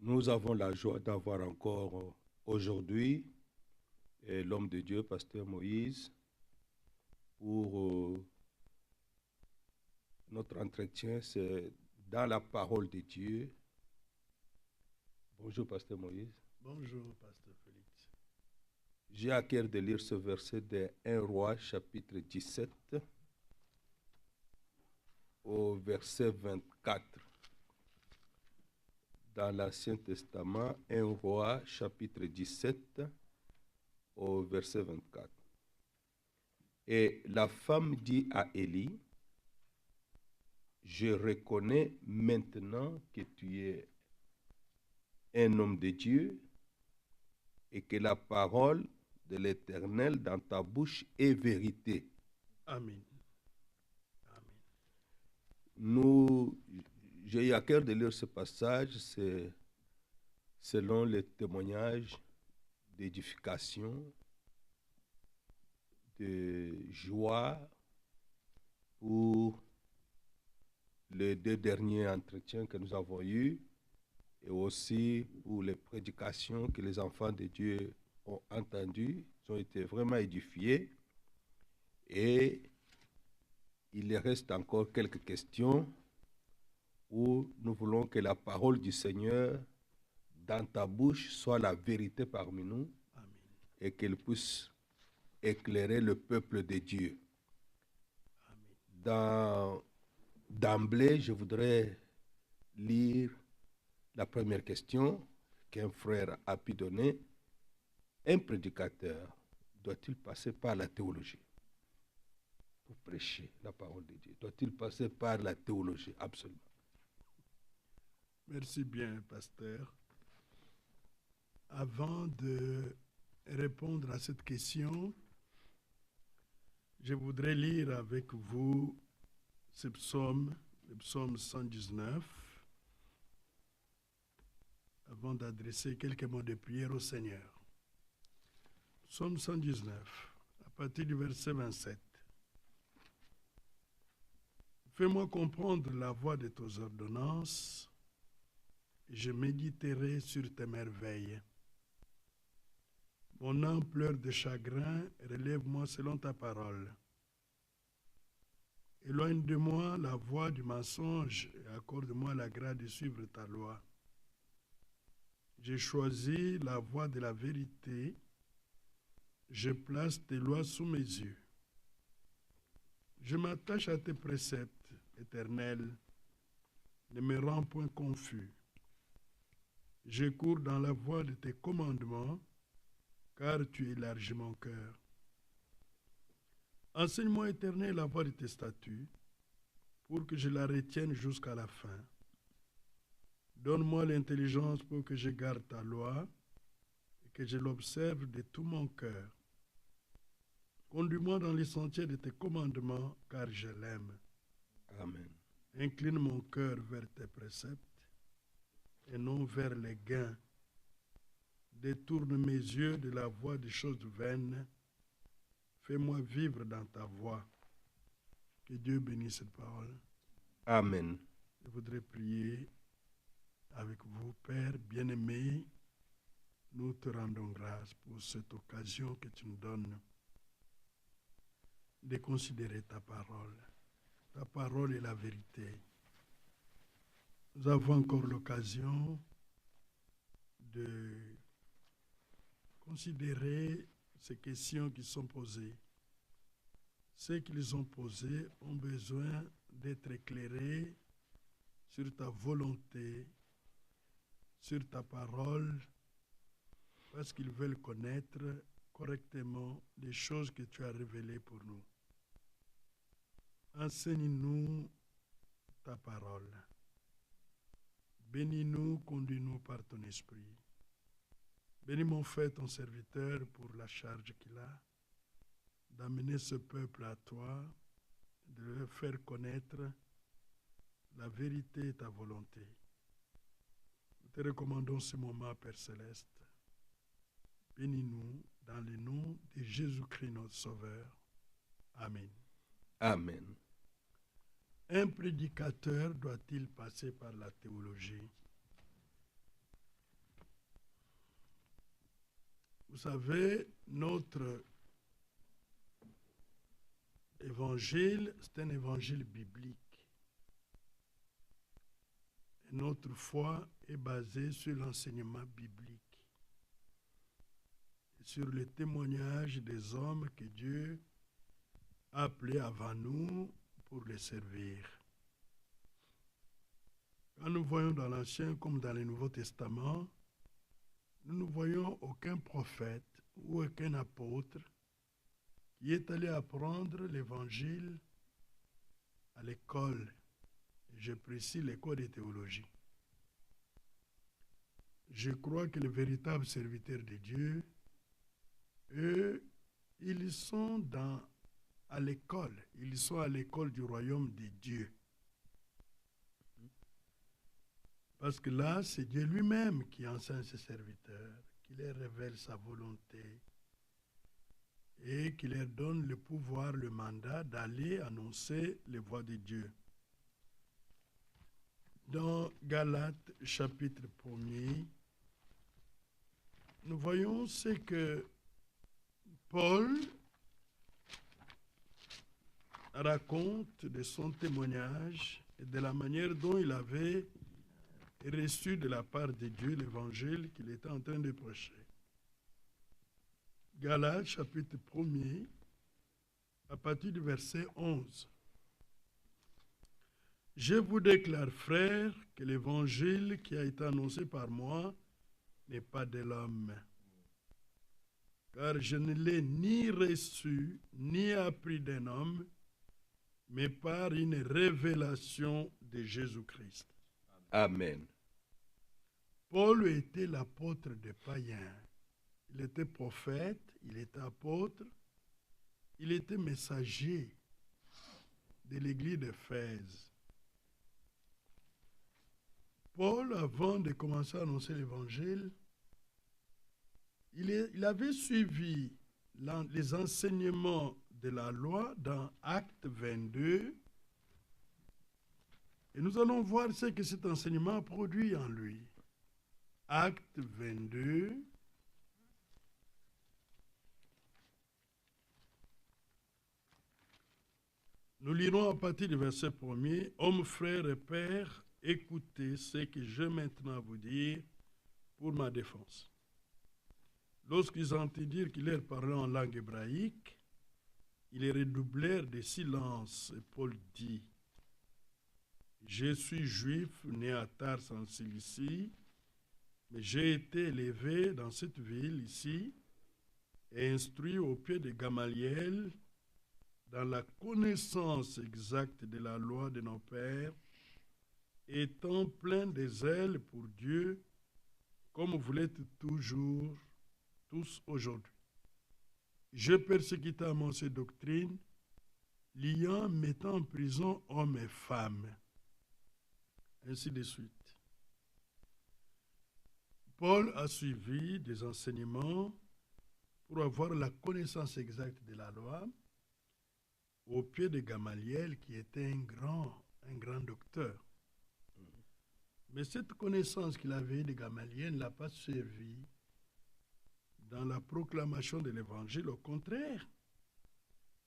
Nous avons la joie d'avoir encore aujourd'hui l'homme de Dieu, Pasteur Moïse, pour notre entretien. C'est dans la parole de Dieu. Bonjour, Pasteur Moïse. Bonjour, Pasteur Félix. J'ai à cœur de lire ce verset de 1 Roi, chapitre 17, au verset 24. Dans l'Ancien Testament, 1 Roi, chapitre 17, au verset 24. Et la femme dit à Élie, « Je reconnais maintenant que tu es un homme de Dieu et que la parole de l'Éternel dans ta bouche est vérité. » Amen. Amen. J'ai eu à cœur de lire ce passage, c'est selon les témoignages d'édification, de joie pour les 2 derniers entretiens que nous avons eus et aussi pour les prédications que les enfants de Dieu ont entendues. Ils ont été vraiment édifiés et il reste encore quelques questions où nous voulons que la parole du Seigneur dans ta bouche soit la vérité parmi nous. Amen. Et qu'elle puisse éclairer le peuple de Dieu. Amen. D'emblée, je voudrais lire la première question qu'un frère a pu donner. Un prédicateur doit-il passer par la théologie pour prêcher la parole de Dieu? Doit-il passer par la théologie? Absolument. Merci bien, pasteur. Avant de répondre à cette question, je voudrais lire avec vous ce psaume, le psaume 119, avant d'adresser quelques mots de prière au Seigneur. Psaume 119, à partir du verset 27. Fais-moi comprendre la voie de tes ordonnances, et je méditerai sur tes merveilles. Mon âme pleure de chagrin, relève-moi selon ta parole. Éloigne de moi la voie du mensonge et accorde-moi la grâce de suivre ta loi. J'ai choisi la voie de la vérité, je place tes lois sous mes yeux. Je m'attache à tes préceptes, Éternel, ne me rends point confus. Je cours dans la voie de tes commandements, car tu élargis mon cœur. Enseigne-moi, Éternel, la voie de tes statuts, pour que je la retienne jusqu'à la fin. Donne-moi l'intelligence pour que je garde ta loi et que je l'observe de tout mon cœur. Conduis-moi dans les sentiers de tes commandements, car je l'aime. Amen. Incline mon cœur vers tes préceptes et non vers les gains. Détourne mes yeux de la voie des choses vaines. Fais-moi vivre dans ta voie. Que Dieu bénisse cette parole. Amen. Je voudrais prier avec vous, Père bien-aimé. Nous te rendons grâce pour cette occasion que tu nous donnes de considérer ta parole. Ta parole est la vérité. Nous avons encore l'occasion de considérer ces questions qui sont posées. Ceux qui les ont posées ont besoin d'être éclairés sur ta volonté, sur ta parole, parce qu'ils veulent connaître correctement les choses que tu as révélées pour nous. Enseigne-nous ta parole. Bénis-nous, conduis-nous par ton esprit. Bénis mon frère, ton serviteur, pour la charge qu'il a, d'amener ce peuple à toi, de leur faire connaître la vérité et ta volonté. Nous te recommandons ce moment, Père Céleste. Bénis-nous dans le nom de Jésus-Christ, notre Sauveur. Amen. Amen. Un prédicateur doit-il passer par la théologie? Vous savez, notre évangile, c'est un évangile biblique. Et notre foi est basée sur l'enseignement biblique, et sur le témoignage des hommes que Dieu a appelés avant nous pour les servir. Quand nous voyons dans l'Ancien comme dans le Nouveau Testament, nous ne voyons aucun prophète ou aucun apôtre qui est allé apprendre l'Évangile à l'école. Je précise l'école de théologie. Je crois que les véritables serviteurs de Dieu, eux, ils sont à l'école. Ils sont à l'école du royaume de Dieu. Parce que là, c'est Dieu lui-même qui enseigne ses serviteurs, qui leur révèle sa volonté et qui leur donne le pouvoir, le mandat d'aller annoncer les voies de Dieu. Dans Galates chapitre 1er, nous voyons ce que Paul raconte de son témoignage et de la manière dont il avait reçu de la part de Dieu l'évangile qu'il était en train de prêcher. Galates chapitre 1er, à partir du verset 11. Je vous déclare, frères, que l'évangile qui a été annoncé par moi n'est pas de l'homme. Car je ne l'ai ni reçu, ni appris d'un homme, mais par une révélation de Jésus-Christ. Amen. Paul était l'apôtre des païens. Il était prophète, il était apôtre, il était messager de l'église d'Éphèse. Paul, avant de commencer à annoncer l'évangile, il avait suivi les enseignements de la loi dans Acte 22. Et nous allons voir ce que cet enseignement a produit en lui. Acte 22. Nous lirons à partir du verset 1er. Hommes, frères et pères, écoutez ce que j'ai maintenant à vous dire pour ma défense. Lorsqu'ils entendirent qu'il leur parlait en langue hébraïque, ils redoublèrent de silence. Et Paul dit, je suis juif, né à Tars en Cilicie, mais j'ai été élevé dans cette ville ici et instruit au pied de Gamaliel dans la connaissance exacte de la loi de nos pères, étant plein de zèle pour Dieu, comme vous l'êtes toujours, tous aujourd'hui. Je persécutais à mon ces doctrines, liant, mettant en prison hommes et femmes. Ainsi de suite. Paul a suivi des enseignements pour avoir la connaissance exacte de la loi au pied de Gamaliel, qui était un grand docteur. Mais cette connaissance qu'il avait eue de Gamaliel ne l'a pas servi dans la proclamation de l'évangile. Au contraire,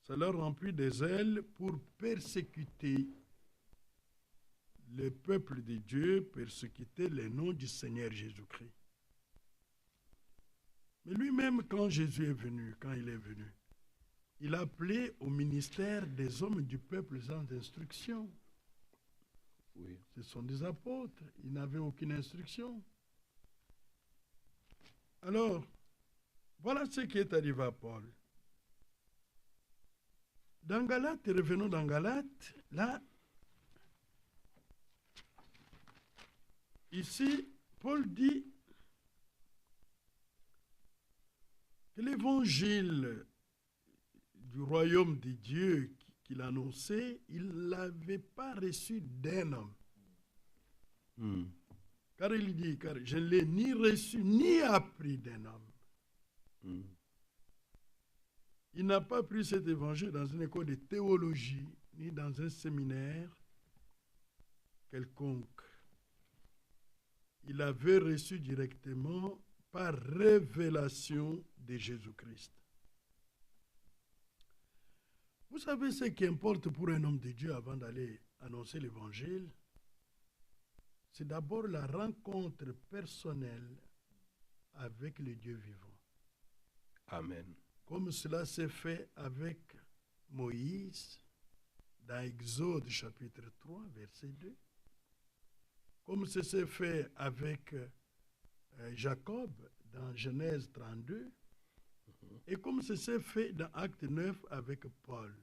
ça leur remplit des ailes pour persécuter le peuple de Dieu, persécuter le nom du Seigneur Jésus-Christ. Mais lui-même, quand il est venu, il a appelé au ministère des hommes du peuple sans instruction. Oui. Ce sont des apôtres, ils n'avaient aucune instruction. Alors, voilà ce qui est arrivé à Paul. Dans Galates, revenons dans Galates, là, ici, Paul dit que l'évangile du royaume de Dieu qu'il annonçait, il ne l'avait pas reçu d'un homme. Car il dit, car je ne l'ai ni reçu ni appris d'un homme. Il n'a pas pris cet évangile dans une école de théologie, ni dans un séminaire quelconque. Il avait reçu directement par révélation de Jésus-Christ. Vous savez ce qui importe pour un homme de Dieu avant d'aller annoncer l'évangile? C'est d'abord la rencontre personnelle avec le Dieu vivant. Amen. Comme cela s'est fait avec Moïse dans Exode chapitre 3, verset 2. Comme ça s'est fait avec Jacob dans Genèse 32. Et comme ça s'est fait dans Acte 9 avec Paul.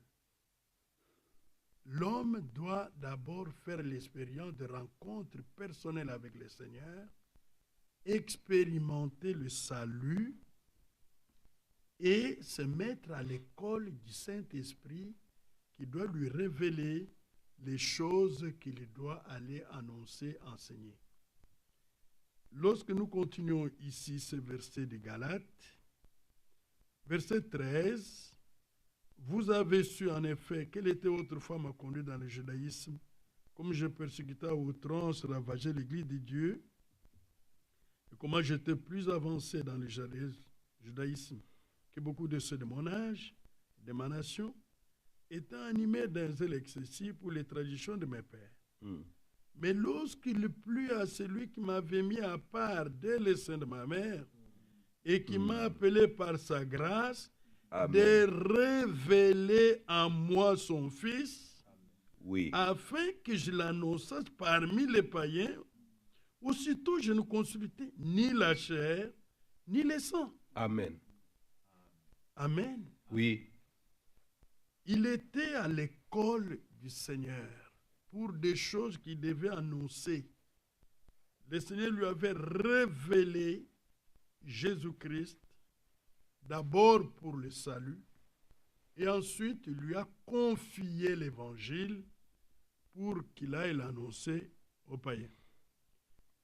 L'homme doit d'abord faire l'expérience de rencontre personnelle avec le Seigneur, expérimenter le salut et se mettre à l'école du Saint-Esprit qui doit lui révéler les choses qu'il doit aller annoncer, enseigner. Lorsque nous continuons ici ce verset de Galates, verset 13, vous avez su en effet quelle était autrefois ma conduite dans le judaïsme, comme je persécutais à outrance, ravageais l'église de Dieu, et comment j'étais plus avancé dans le judaïsme que beaucoup de ceux de mon âge, de ma nation, étant animé d'un zèle excessif pour les traditions de mes pères. Mais lorsqu'il plut à celui qui m'avait mis à part dès le sein de ma mère, et qui m'a appelé par sa grâce, Amen. de révéler en moi son Fils, Oui. afin que je l'annonçasse parmi les païens, aussitôt je ne consultais ni la chair, ni le sang. Amen. Amen. Oui. Il était à l'école du Seigneur pour des choses qu'il devait annoncer. Le Seigneur lui avait révélé Jésus-Christ, d'abord pour le salut, et ensuite il lui a confié l'évangile pour qu'il aille l'annoncer aux païens.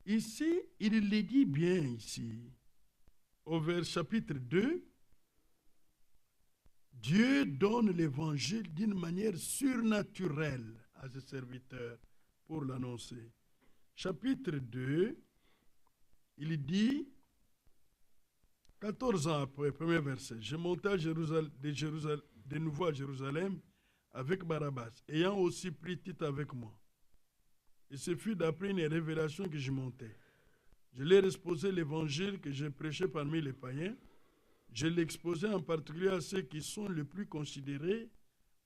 Ici, il le dit bien ici, au chapitre 2, Dieu donne l'évangile d'une manière surnaturelle à ses serviteurs pour l'annoncer. Chapitre 2, il dit, 14 ans après, premier verset, je montai de nouveau à Jérusalem avec Barabbas, ayant aussi pris Tite avec moi. Et ce fut d'après une révélation que je montais. Je leur exposai l'évangile que j'ai prêché parmi les païens. Je l'exposais en particulier à ceux qui sont les plus considérés,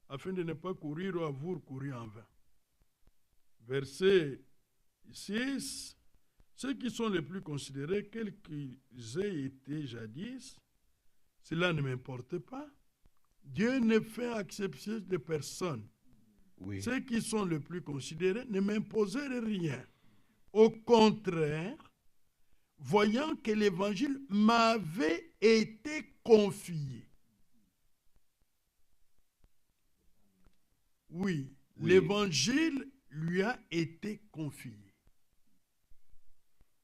afin de ne pas courir ou avoir couru en vain. Verset 6. Ceux qui sont les plus considérés, quels qu'ils aient été jadis, cela ne m'importe pas. Dieu ne fait exception de personne. Oui. Ceux qui sont les plus considérés ne m'imposèrent rien. Au contraire, voyant que l'évangile m'avait été confié. Oui, l'évangile lui a été confié.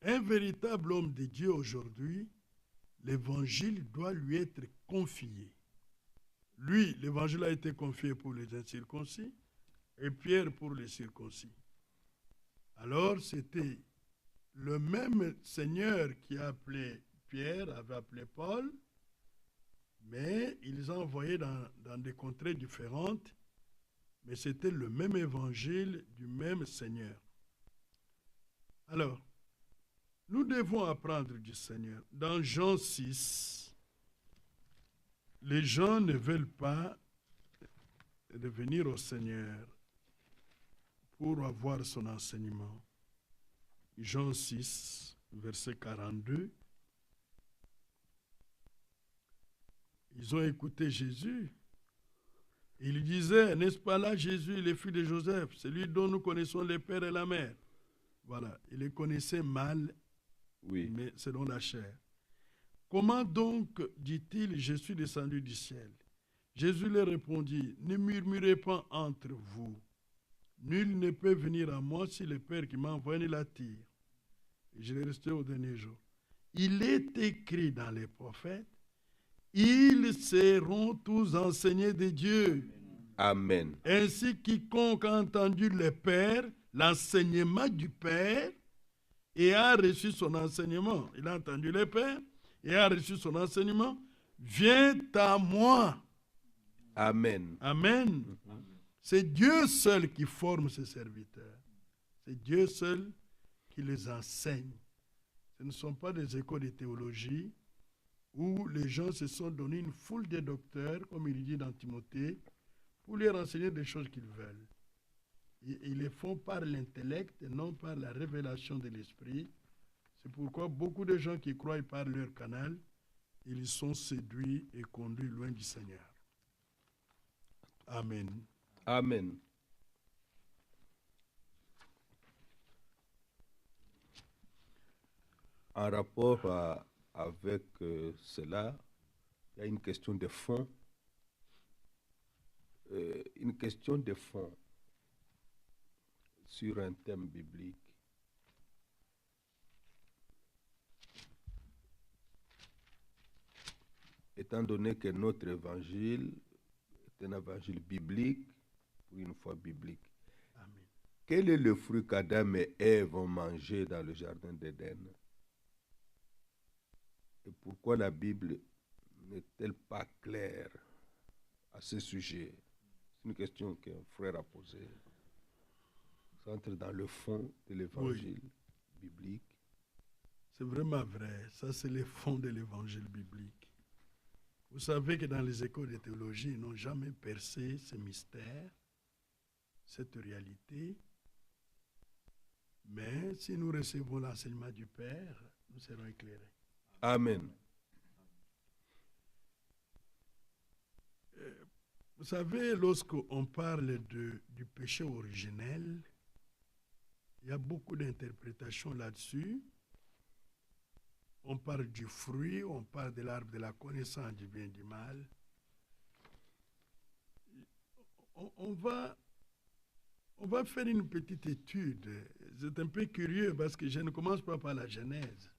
Un véritable homme de Dieu aujourd'hui, l'évangile doit lui être confié. Lui, l'évangile a été confié pour les incirconcis et Pierre pour les circoncis. Alors, c'était le même Seigneur qui a appelé Pierre, avait appelé Paul, mais ils ont envoyé dans des contrées différentes, mais c'était le même évangile du même Seigneur. Alors, nous devons apprendre du Seigneur. Dans Jean 6, les gens ne veulent pas revenir au Seigneur pour avoir son enseignement. Jean 6, verset 42. Ils ont écouté Jésus. Il disait, n'est-ce pas là Jésus, le fils de Joseph, celui dont nous connaissons le père et la mère. Voilà, il les connaissait mal, mais selon la chair. Comment donc, dit-il, je suis descendu du ciel? Jésus leur répondit, ne murmurez pas entre vous. Nul ne peut venir à moi si le Père qui m'a envoyé ne l'attire. Et je l'ai resté au dernier jour. Il est écrit dans les prophètes, ils seront tous enseignés de Dieu. Amen. Ainsi, quiconque a entendu le Père, l'enseignement du Père, et a reçu son enseignement. Il a entendu le Père et a reçu son enseignement. Viens à moi. Amen. Amen. C'est Dieu seul qui forme ses serviteurs. C'est Dieu seul qui les enseigne. Ce ne sont pas des écoles de théologie où les gens se sont donné une foule de docteurs, comme il dit dans Timothée, pour leur enseigner des choses qu'ils veulent. Ils les font par l'intellect et non par la révélation de l'esprit. C'est pourquoi beaucoup de gens qui croient par leur canal, ils sont séduits et conduits loin du Seigneur. Amen. Amen. En rapport avec cela, il y a une question de fond. Une question de fond sur un thème biblique. Étant donné que notre évangile est un évangile biblique, pour une fois biblique, Amen. quel est le fruit qu'Adam et Ève ont mangé dans le jardin d'Éden? Et pourquoi la Bible n'est-elle pas claire à ce sujet? C'est une question qu'un frère a posée. Ça entre dans le fond de l'évangile biblique. C'est vraiment vrai. Ça, c'est le fond de l'évangile biblique. Vous savez que dans les écoles de théologie, ils n'ont jamais percé ce mystère, cette réalité. Mais si nous recevons l'enseignement du Père, nous serons éclairés. Amen. Vous savez, lorsqu'on parle du péché originel, il y a beaucoup d'interprétations là-dessus. On parle du fruit, on parle de l'arbre de la connaissance du bien et du mal. On va faire une petite étude. C'est un peu curieux parce que je ne commence pas par la Genèse.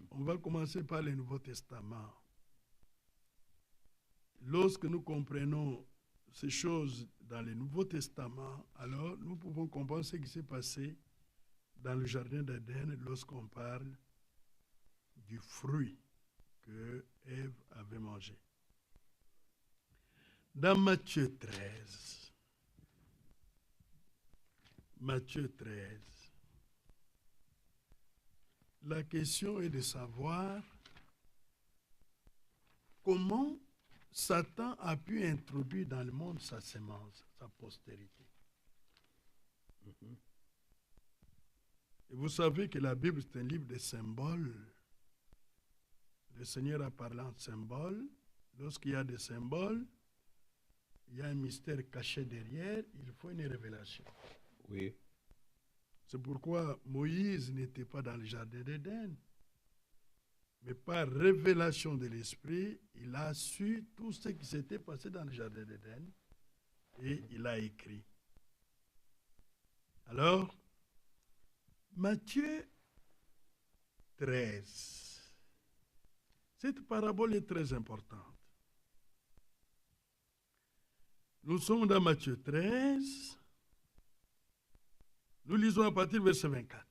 On va commencer par le Nouveau Testament. Lorsque nous comprenons ces choses dans le Nouveau Testament, alors nous pouvons comprendre ce qui s'est passé dans le jardin d'Éden lorsqu'on parle du fruit que Ève avait mangé. Dans Matthieu 13, la question est de savoir comment Satan a pu introduire dans le monde sa sémence, sa postérité. Et vous savez que la Bible, c'est un livre de symboles. Le Seigneur a parlé en symboles. Lorsqu'il y a des symboles, il y a un mystère caché derrière, il faut une révélation. Oui. C'est pourquoi Moïse n'était pas dans le jardin d'Éden. Mais par révélation de l'Esprit, il a su tout ce qui s'était passé dans le jardin d'Éden et il a écrit. Alors, Matthieu 13. Cette parabole est très importante. Nous sommes dans Matthieu 13. Nous lisons à partir du verset 24.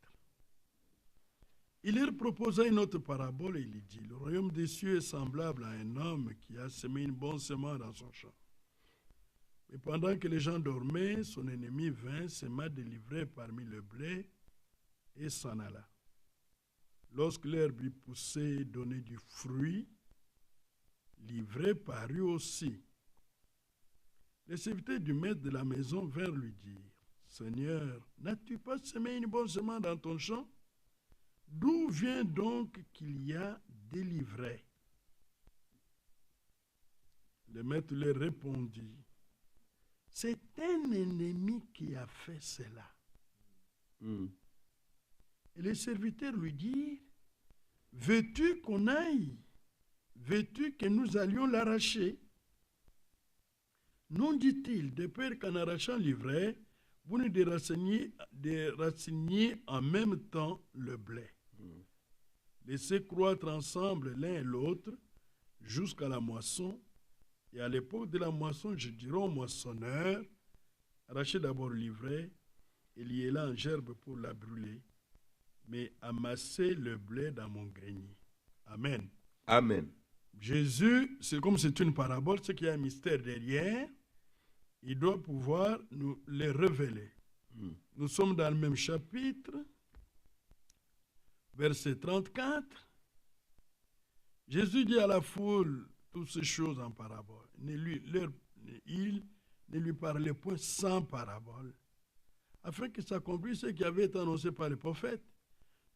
Il leur proposa une autre parabole et il dit, le royaume des cieux est semblable à un homme qui a semé une bonne semence dans son champ. Mais pendant que les gens dormaient, son ennemi vint, sema délivré parmi le blé et s'en alla. Lorsque l'herbe eut poussé et donné du fruit, l'ivraie parut aussi. Les serviteurs du maître de la maison vinrent lui dire, Seigneur, n'as-tu pas semé une bonne semence dans ton champ? D'où vient donc qu'il y a des livraies? Le maître leur répondit, c'est un ennemi qui a fait cela. Et les serviteurs lui dirent, veux-tu qu'on aille? Veux-tu que nous allions l'arracher? Non, dit-il, de peur qu'en arrachant l'ivraie, vous ne déraciniez en même temps le blé. Laissez croître ensemble l'un et l'autre jusqu'à la moisson. Et à l'époque de la moisson, je dirai au moissonneur, arrachez d'abord l'ivraie et liez-la en gerbe pour la brûler. mais amasser le blé dans mon grenier. Amen. Amen. Jésus, c'est comme c'est une parabole, c'est qu'il y a un mystère derrière. Il doit pouvoir nous les révéler. Nous sommes dans le même chapitre, verset 34. Jésus dit à la foule toutes ces choses en parabole. Il ne lui parlait point sans parabole, afin que s'accomplisse ce qui avait été annoncé par les prophètes.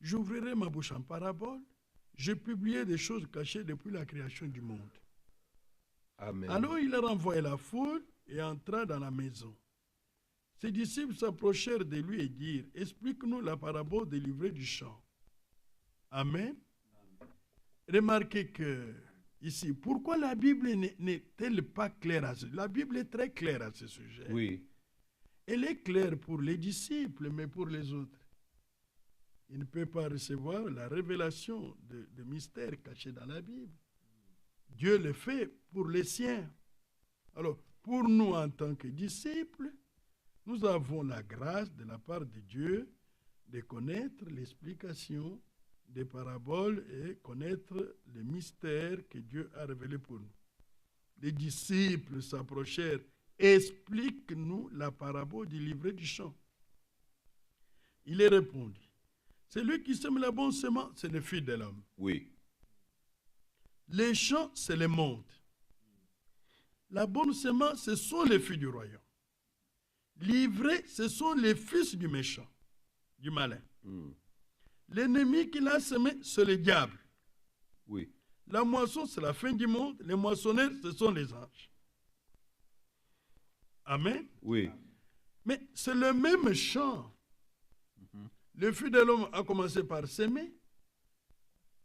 J'ouvrirai ma bouche en parabole, j'ai publié des choses cachées depuis la création du monde. Amen. Alors il a renvoyé la foule et entra dans la maison. Ses disciples s'approchèrent de lui et dirent, « Explique-nous la parabole des livrets du champ. » Amen. Remarquez que ici, pourquoi la Bible n'est-elle pas claire à ce sujet? La Bible est très claire à ce sujet. Oui. Elle est claire pour les disciples, mais pour les autres. Ils ne peuvent pas recevoir la révélation de mystères cachés dans la Bible. Dieu le fait pour les siens. Alors, pour nous en tant que disciples, nous avons la grâce de la part de Dieu de connaître l'explication des paraboles et connaître les mystères que Dieu a révélés pour nous. Les disciples s'approchèrent. Explique-nous la parabole du livret du champ. Il est répondu. Celui qui sème la bonne semence, c'est le Fils de l'homme. Oui. Les champs, c'est le monde. La bonne semence, ce sont les filles du royaume. Livrés, ce sont les fils du méchant, du malin. L'ennemi qui l'a semé, c'est le diable. Oui. La moisson, c'est la fin du monde. Les moissonneurs, ce sont les anges. Amen. Oui. Mais c'est le même champ. Le Fils de l'homme a commencé par s'aimer.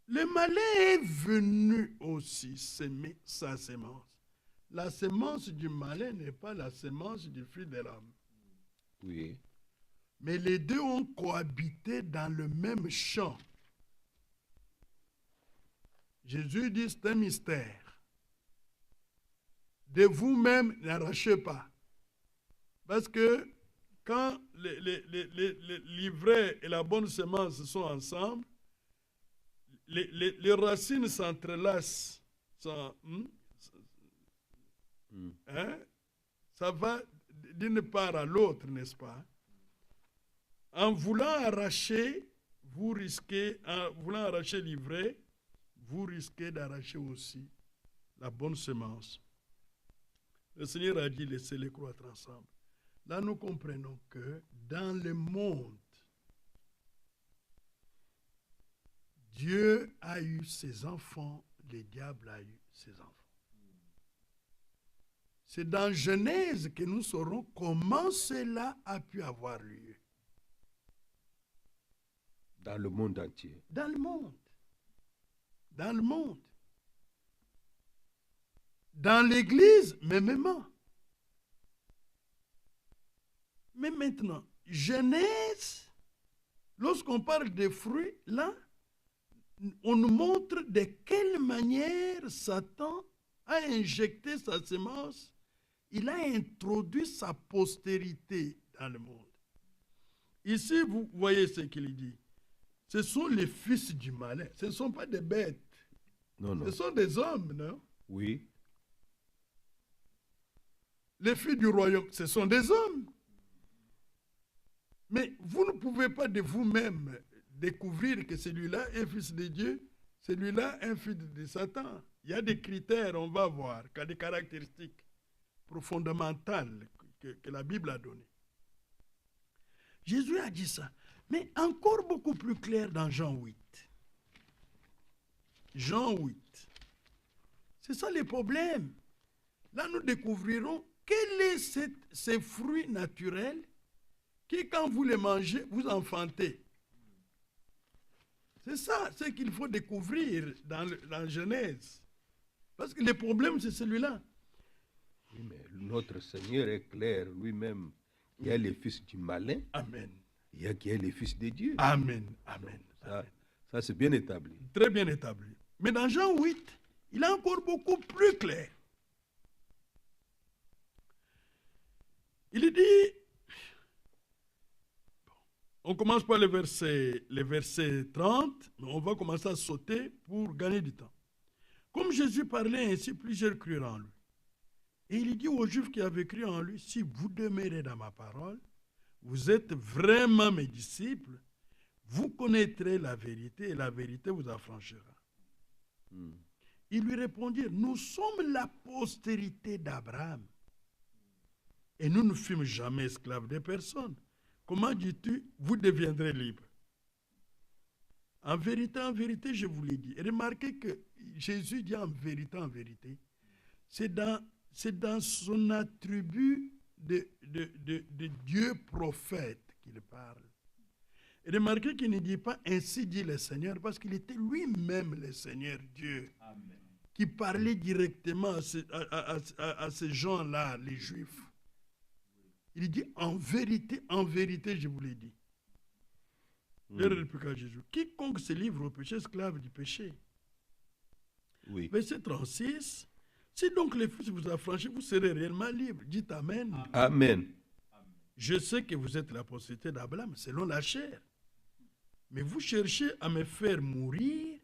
Le malin est venu aussi s'aimer sa sémence. La sémence du malin n'est pas la sémence du Fils de l'homme. Oui. Mais les deux ont cohabité dans le même champ. Jésus dit, c'est un mystère. De vous-même, n'arrachez pas. Parce que quand les livrets et la bonne semence sont ensemble, les racines s'entrelacent. Ça va d'une part à l'autre, n'est-ce pas? En voulant arracher, vous risquez, en voulant arracher l'ivraie, vous risquez d'arracher aussi la bonne semence. Le Seigneur a dit, laissez-les croître ensemble. Là, nous comprenons que dans le monde, Dieu a eu ses enfants, le diable a eu ses enfants. C'est dans Genèse que nous saurons comment cela a pu avoir lieu. Dans le monde entier. Dans le monde. Dans le monde. Dans l'Église, mêmement. Mais maintenant, Genèse, lorsqu'on parle des fruits, là, on nous montre de quelle manière Satan a injecté sa semence. Il a introduit sa postérité dans le monde. Ici, vous voyez ce qu'il dit. Ce sont les fils du malin. Ce ne sont pas des bêtes. Non, non. Ce sont des hommes, non? Oui. Les filles du royaume, ce sont des hommes. Mais vous ne pouvez pas de vous-même découvrir que celui-là est fils de Dieu, celui-là est un fils de Satan. Il y a des critères, on va voir, des caractéristiques fondamentales que la Bible a données. Jésus a dit ça, mais encore beaucoup plus clair dans Jean 8. Jean 8. C'est ça le problème. Là, nous découvrirons quel est ces fruits naturels qui, quand vous les mangez, vous enfantez. C'est ça, ce qu'il faut découvrir dans Genèse. Parce que le problème, c'est celui-là. Oui, mais notre Seigneur est clair lui-même. Il y a les fils du malin. Amen. Il y a qui est les fils de Dieu. Amen. Amen. Ça c'est bien établi. Très bien établi. Mais dans Jean 8, il est encore beaucoup plus clair. Il dit, On commence par le verset 30, mais on va commencer à sauter pour gagner du temps. Comme Jésus parlait ainsi, plusieurs crurent en lui. Et il dit aux Juifs qui avaient cru en lui, si vous demeurez dans ma parole, vous êtes vraiment mes disciples, vous connaîtrez la vérité et la vérité vous affranchira. Ils lui répondirent, nous sommes la postérité d'Abraham et nous ne fûmes jamais esclaves de personne. Comment dis-tu, vous deviendrez libres? En vérité, je vous l'ai dit. Remarquez que Jésus dit en vérité, c'est dans son attribut de Dieu prophète qu'il parle. Et remarquez qu'il ne dit pas ainsi dit le Seigneur, parce qu'il était lui-même le Seigneur Dieu. Amen. Qui parlait directement à ces gens-là, les Juifs. Il dit en vérité, je vous l'ai dit. Leur répliqua Jésus, quiconque se livre au péché, esclave du péché. Oui. Verset 36, si donc les fils vous affranchissent, vous serez réellement libres. Dites Amen. Amen. Je sais que vous êtes la postérité d'Abraham, selon la chair. Mais vous cherchez à me faire mourir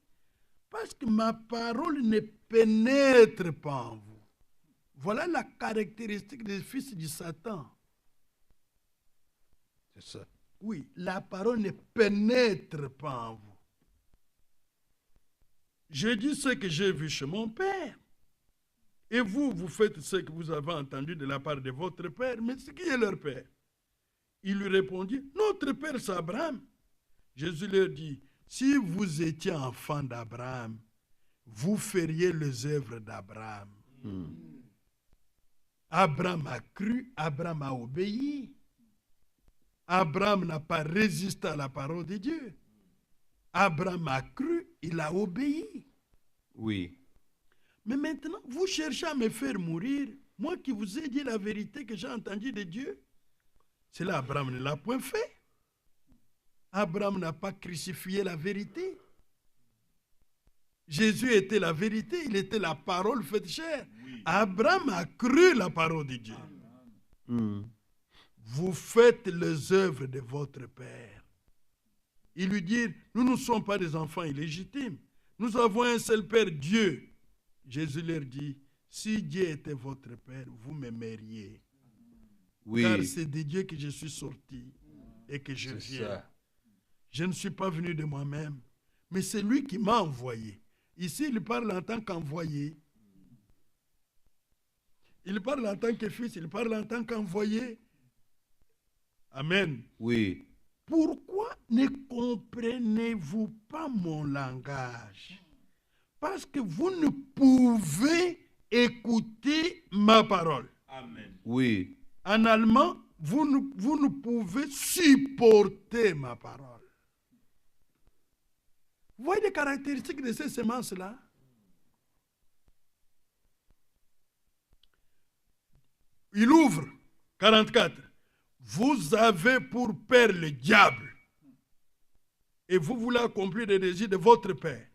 parce que ma parole ne pénètre pas en vous. Voilà la caractéristique des fils du Satan. C'est ça. Oui, la parole ne pénètre pas en vous. Je dis ce que j'ai vu chez mon père. Et vous, vous faites ce que vous avez entendu de la part de votre père. Mais c'est qui est leur père? Il lui répondit, notre père c'est Abraham. Jésus leur dit, si vous étiez enfant d'Abraham, vous feriez les œuvres d'Abraham. Abraham a cru, Abraham a obéi. Abraham n'a pas résisté à la parole de Dieu. Abraham a cru, il a obéi. Oui. Mais maintenant, vous cherchez à me faire mourir. Moi qui vous ai dit la vérité que j'ai entendue de Dieu. C'est là Abraham ne l'a point fait. Abraham n'a pas crucifié la vérité. Jésus était la vérité, il était la parole faite chair. Oui. Abraham a cru la parole de Dieu. Vous faites les œuvres de votre Père. Ils lui dirent, nous ne sommes pas des enfants illégitimes. Nous avons un seul Père, Dieu. Jésus leur dit, si Dieu était votre Père, vous m'aimeriez. Oui. Car c'est de Dieu que je suis sorti et que je viens. Ça. Je ne suis pas venu de moi-même, mais c'est lui qui m'a envoyé. Ici, il parle en tant qu'envoyé. Il parle en tant que fils, il parle en tant qu'envoyé. Amen. Oui. Pourquoi ne comprenez-vous pas mon langage? Parce que vous ne pouvez écouter ma parole. Amen. Oui. En allemand, vous ne pouvez supporter ma parole. Vous voyez les caractéristiques de ces semences-là? Il ouvre, 44. Vous avez pour père le diable et vous voulez accomplir les désirs de votre père.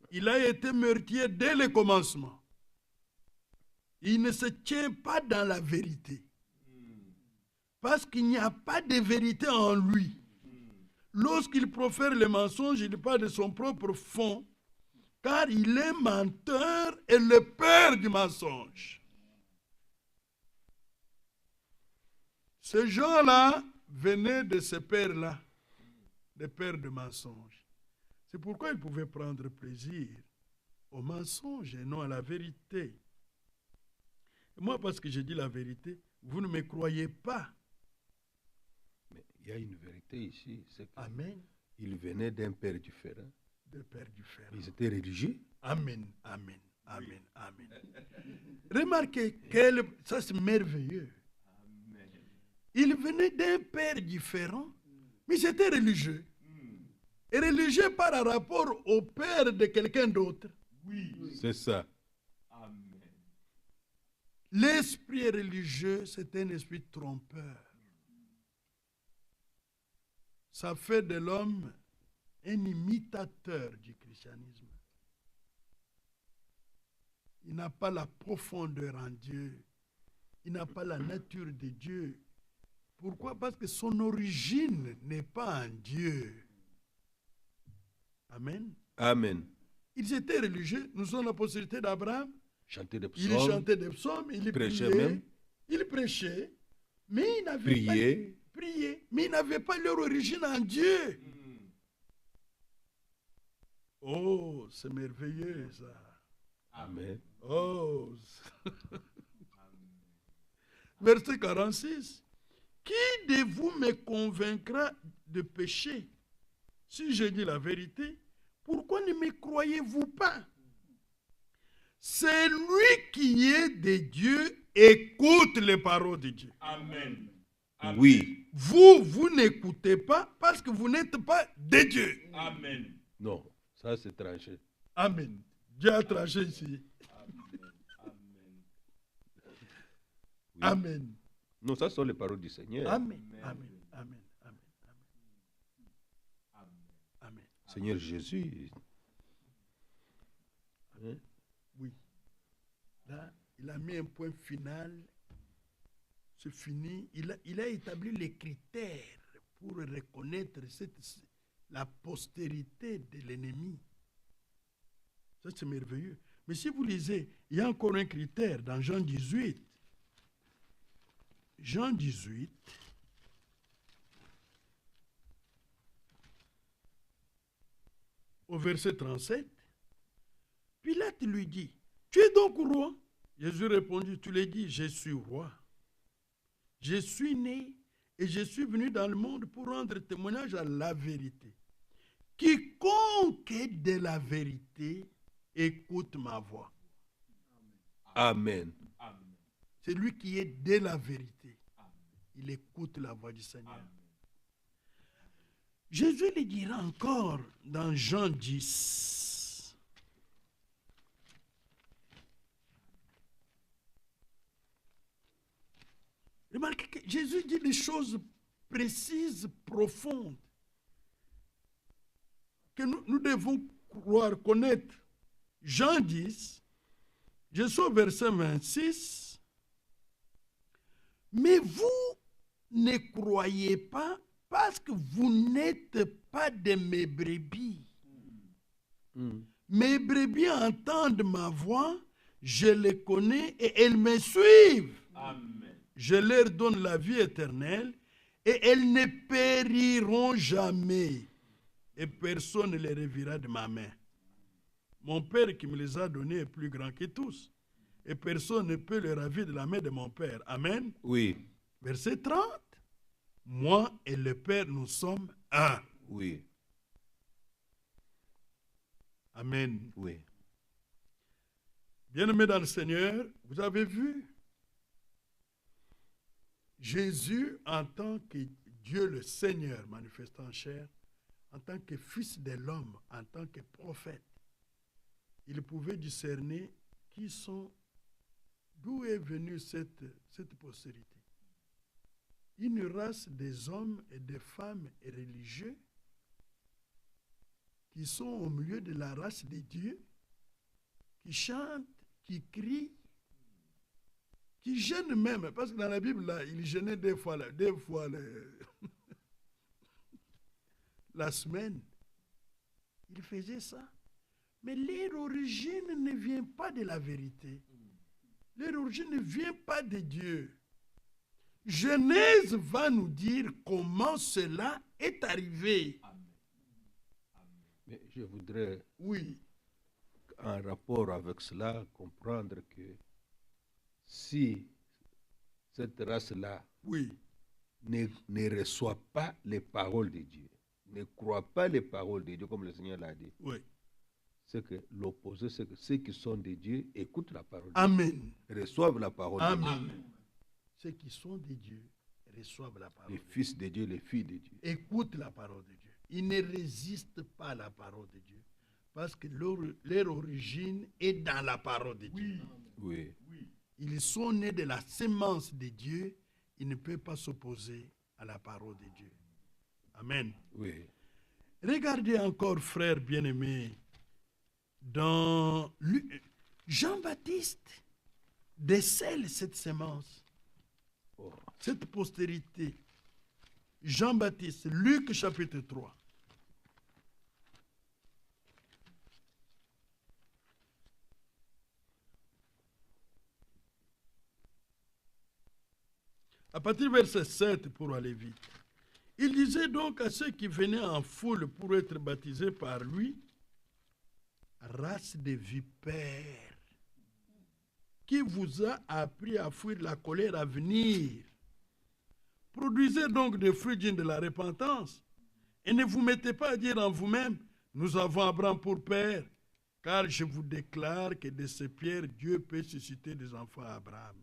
Il a été meurtrier dès le commencement. Il ne se tient pas dans la vérité. Parce qu'il n'y a pas de vérité en lui. Lorsqu'il profère le mensonge, il parle de son propre fond, car il est menteur et le père du mensonge. Ces gens-là venaient de ce père-là, des pères de mensonge. C'est pourquoi ils pouvaient prendre plaisir au mensonge et non à la vérité. Et moi, parce que j'ai dit la vérité, vous ne me croyez pas. Mais il y a une vérité ici, c'est Amen. Ils venaient d'un père différent. D'un père différent. Ils étaient religieux. Amen, amen, amen, amen. Remarquez, ça c'est merveilleux. Amen. Ils venaient d'un père différent, mais ils étaient religieux. Et religieux par rapport au père de quelqu'un d'autre. Oui. C'est ça. Amen. L'esprit religieux, c'est un esprit trompeur. Ça fait de l'homme un imitateur du christianisme. Il n'a pas la profondeur en Dieu. Il n'a pas la nature de Dieu Pourquoi? Parce que son origine n'est pas en Dieu. Amen. Amen. Ils étaient religieux. Nous sommes la postérité d'Abraham. Chanter des Il psaumes, chantait des psaumes, il prêchait priait. même. Il prêchait, mais il n'avait prier. pas prié. Mais il n'avait pas leur origine en Dieu. Oh, c'est merveilleux ça. Amen. Oh. Verset 46. Qui de vous me convaincra de péché? Si je dis la vérité, pourquoi ne me croyez-vous pas? Celui qui est de Dieu écoute les paroles de Dieu. Amen. Oui. Vous n'écoutez pas parce que vous n'êtes pas de Dieu. Amen. Non, ça c'est tranché. Amen. Dieu a tranché ici. Oui. Amen. Non, ça sont les paroles du Seigneur. Amen. Amen. Amen. Amen. Amen. Amen. Seigneur Jésus. Hein? Oui. Là, il a mis un point final. C'est fini. Il a établi les critères pour reconnaître la postérité de l'ennemi. Ça, c'est merveilleux. Mais si vous lisez, il y a encore un critère dans Jean 18. Jean 18. Au verset 37. Pilate lui dit, tu es donc roi? Jésus répondit, tu l'as dit, je suis roi. Je suis né et je suis venu dans le monde pour rendre témoignage à la vérité. Quiconque est de la vérité, écoute ma voix. Amen. C'est lui qui est de la vérité. Il écoute la voix du Seigneur. Jésus le dira encore dans Jean 10. Remarquez que Jésus dit des choses précises, profondes, que nous devons croire, connaître. Jean 10, je suis au verset 26. Mais vous ne croyez pas parce que vous n'êtes pas de mes brebis. Mes brebis entendent ma voix, je les connais et elles me suivent. Amen. Je leur donne la vie éternelle et elles ne périront jamais. Et personne ne les reverra de ma main. Mon Père qui me les a donnés est plus grand que tous. Et personne ne peut les ravir de la main de mon Père. Amen. Oui. Verset 30. Moi et le Père, nous sommes un. Oui. Amen. Oui. Bien-aimés dans le Seigneur, vous avez vu Jésus en tant que Dieu le Seigneur manifesté en chair, en tant que fils de l'homme, en tant que prophète, il pouvait discerner d'où est venue cette postérité. Une race des hommes et des femmes religieux qui sont au milieu de la race de Dieu, qui chantent, qui crient, qui gênent même, parce que dans la Bible, là, il gênait des fois la semaine. Il faisait ça. Mais leur origine ne vient pas de la vérité. Leur origine ne vient pas de Dieu. Genèse va nous dire comment cela est arrivé. Mais je voudrais, Oui, en rapport avec cela, comprendre que si cette race-là oui, ne reçoit pas les paroles de Dieu, ne croit pas les paroles de Dieu, comme le Seigneur l'a dit, oui. c'est que l'opposé, c'est que ceux qui sont de Dieu écoutent la parole de Amen. Dieu, reçoivent la parole de Dieu. Amen. Ceux qui sont de Dieu reçoivent la parole. Les fils de Dieu, les filles de Dieu. Écoutent la parole de Dieu. Ils ne résistent pas à la parole de Dieu. Parce que leur origine est dans la parole de Dieu. Oui. Ils sont nés de la sémence de Dieu. Ils ne peuvent pas s'opposer à la parole de Dieu. Amen. Oui. Regardez encore, frères bien-aimés, dans Jean-Baptiste décèle cette sémence, Oh. cette postérité. Jean-Baptiste, Luc chapitre 3. À partir du verset 7 pour aller vite. Il disait donc à ceux qui venaient en foule pour être baptisés par lui, race de vipères, qui vous a appris à fuir la colère à venir. Produisez donc des fruits dignes de la repentance, et ne vous mettez pas à dire en vous-même, nous avons Abraham pour père, car je vous déclare que de ces pierres, Dieu peut susciter des enfants à Abraham.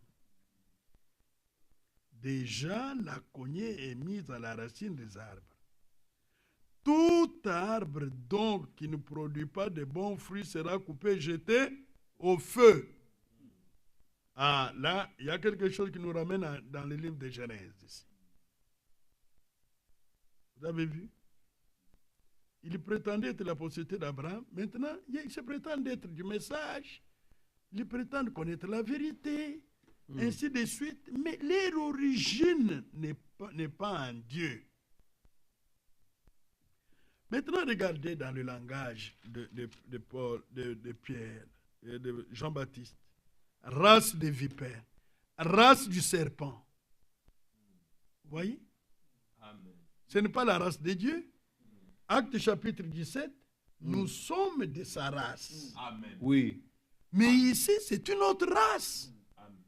Déjà, la cognée est mise à la racine des arbres. Tout arbre donc qui ne produit pas de bons fruits sera coupé et jeté au feu. Ah, là, il y a quelque chose qui nous ramène dans le livre de Genèse ici. Vous avez vu? Il prétendait être la postérité d'Abraham. Maintenant, il se prétend être du message. Il prétend connaître la vérité. Ainsi de suite. Mais leur origine n'est pas en Dieu. Maintenant, regardez dans le langage de Paul, de Pierre, de Jean-Baptiste. Race des vipères, race du serpent. Vous voyez? Amen. Ce n'est pas la race de Dieu. Acte chapitre 17, nous sommes de sa race. Amen. Oui. Mais ici, c'est une autre race. Amen.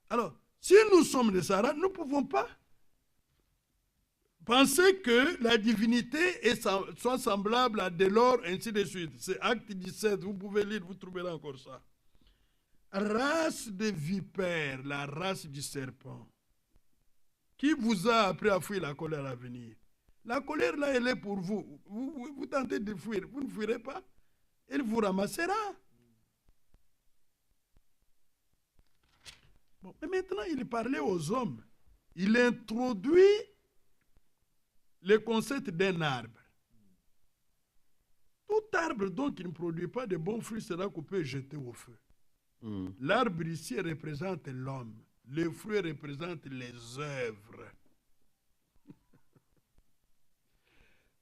Alors, si nous sommes de sa race, nous ne pouvons pas penser que la divinité soit semblable à Delors, ainsi de suite. C'est Acte 17, vous pouvez lire, vous trouverez encore ça. Race de vipères, la race du serpent. Qui vous a appris à fuir la colère à venir? La colère, là, elle est pour vous. Vous tentez de fuir, vous ne fuirez pas. Elle vous ramassera. Bon, mais maintenant, il parlait aux hommes. Il introduit le concept d'un arbre. Tout arbre, donc, qui ne produit pas de bons fruits sera coupé et jeté au feu. L'arbre ici représente l'homme. Le fruit représente les œuvres.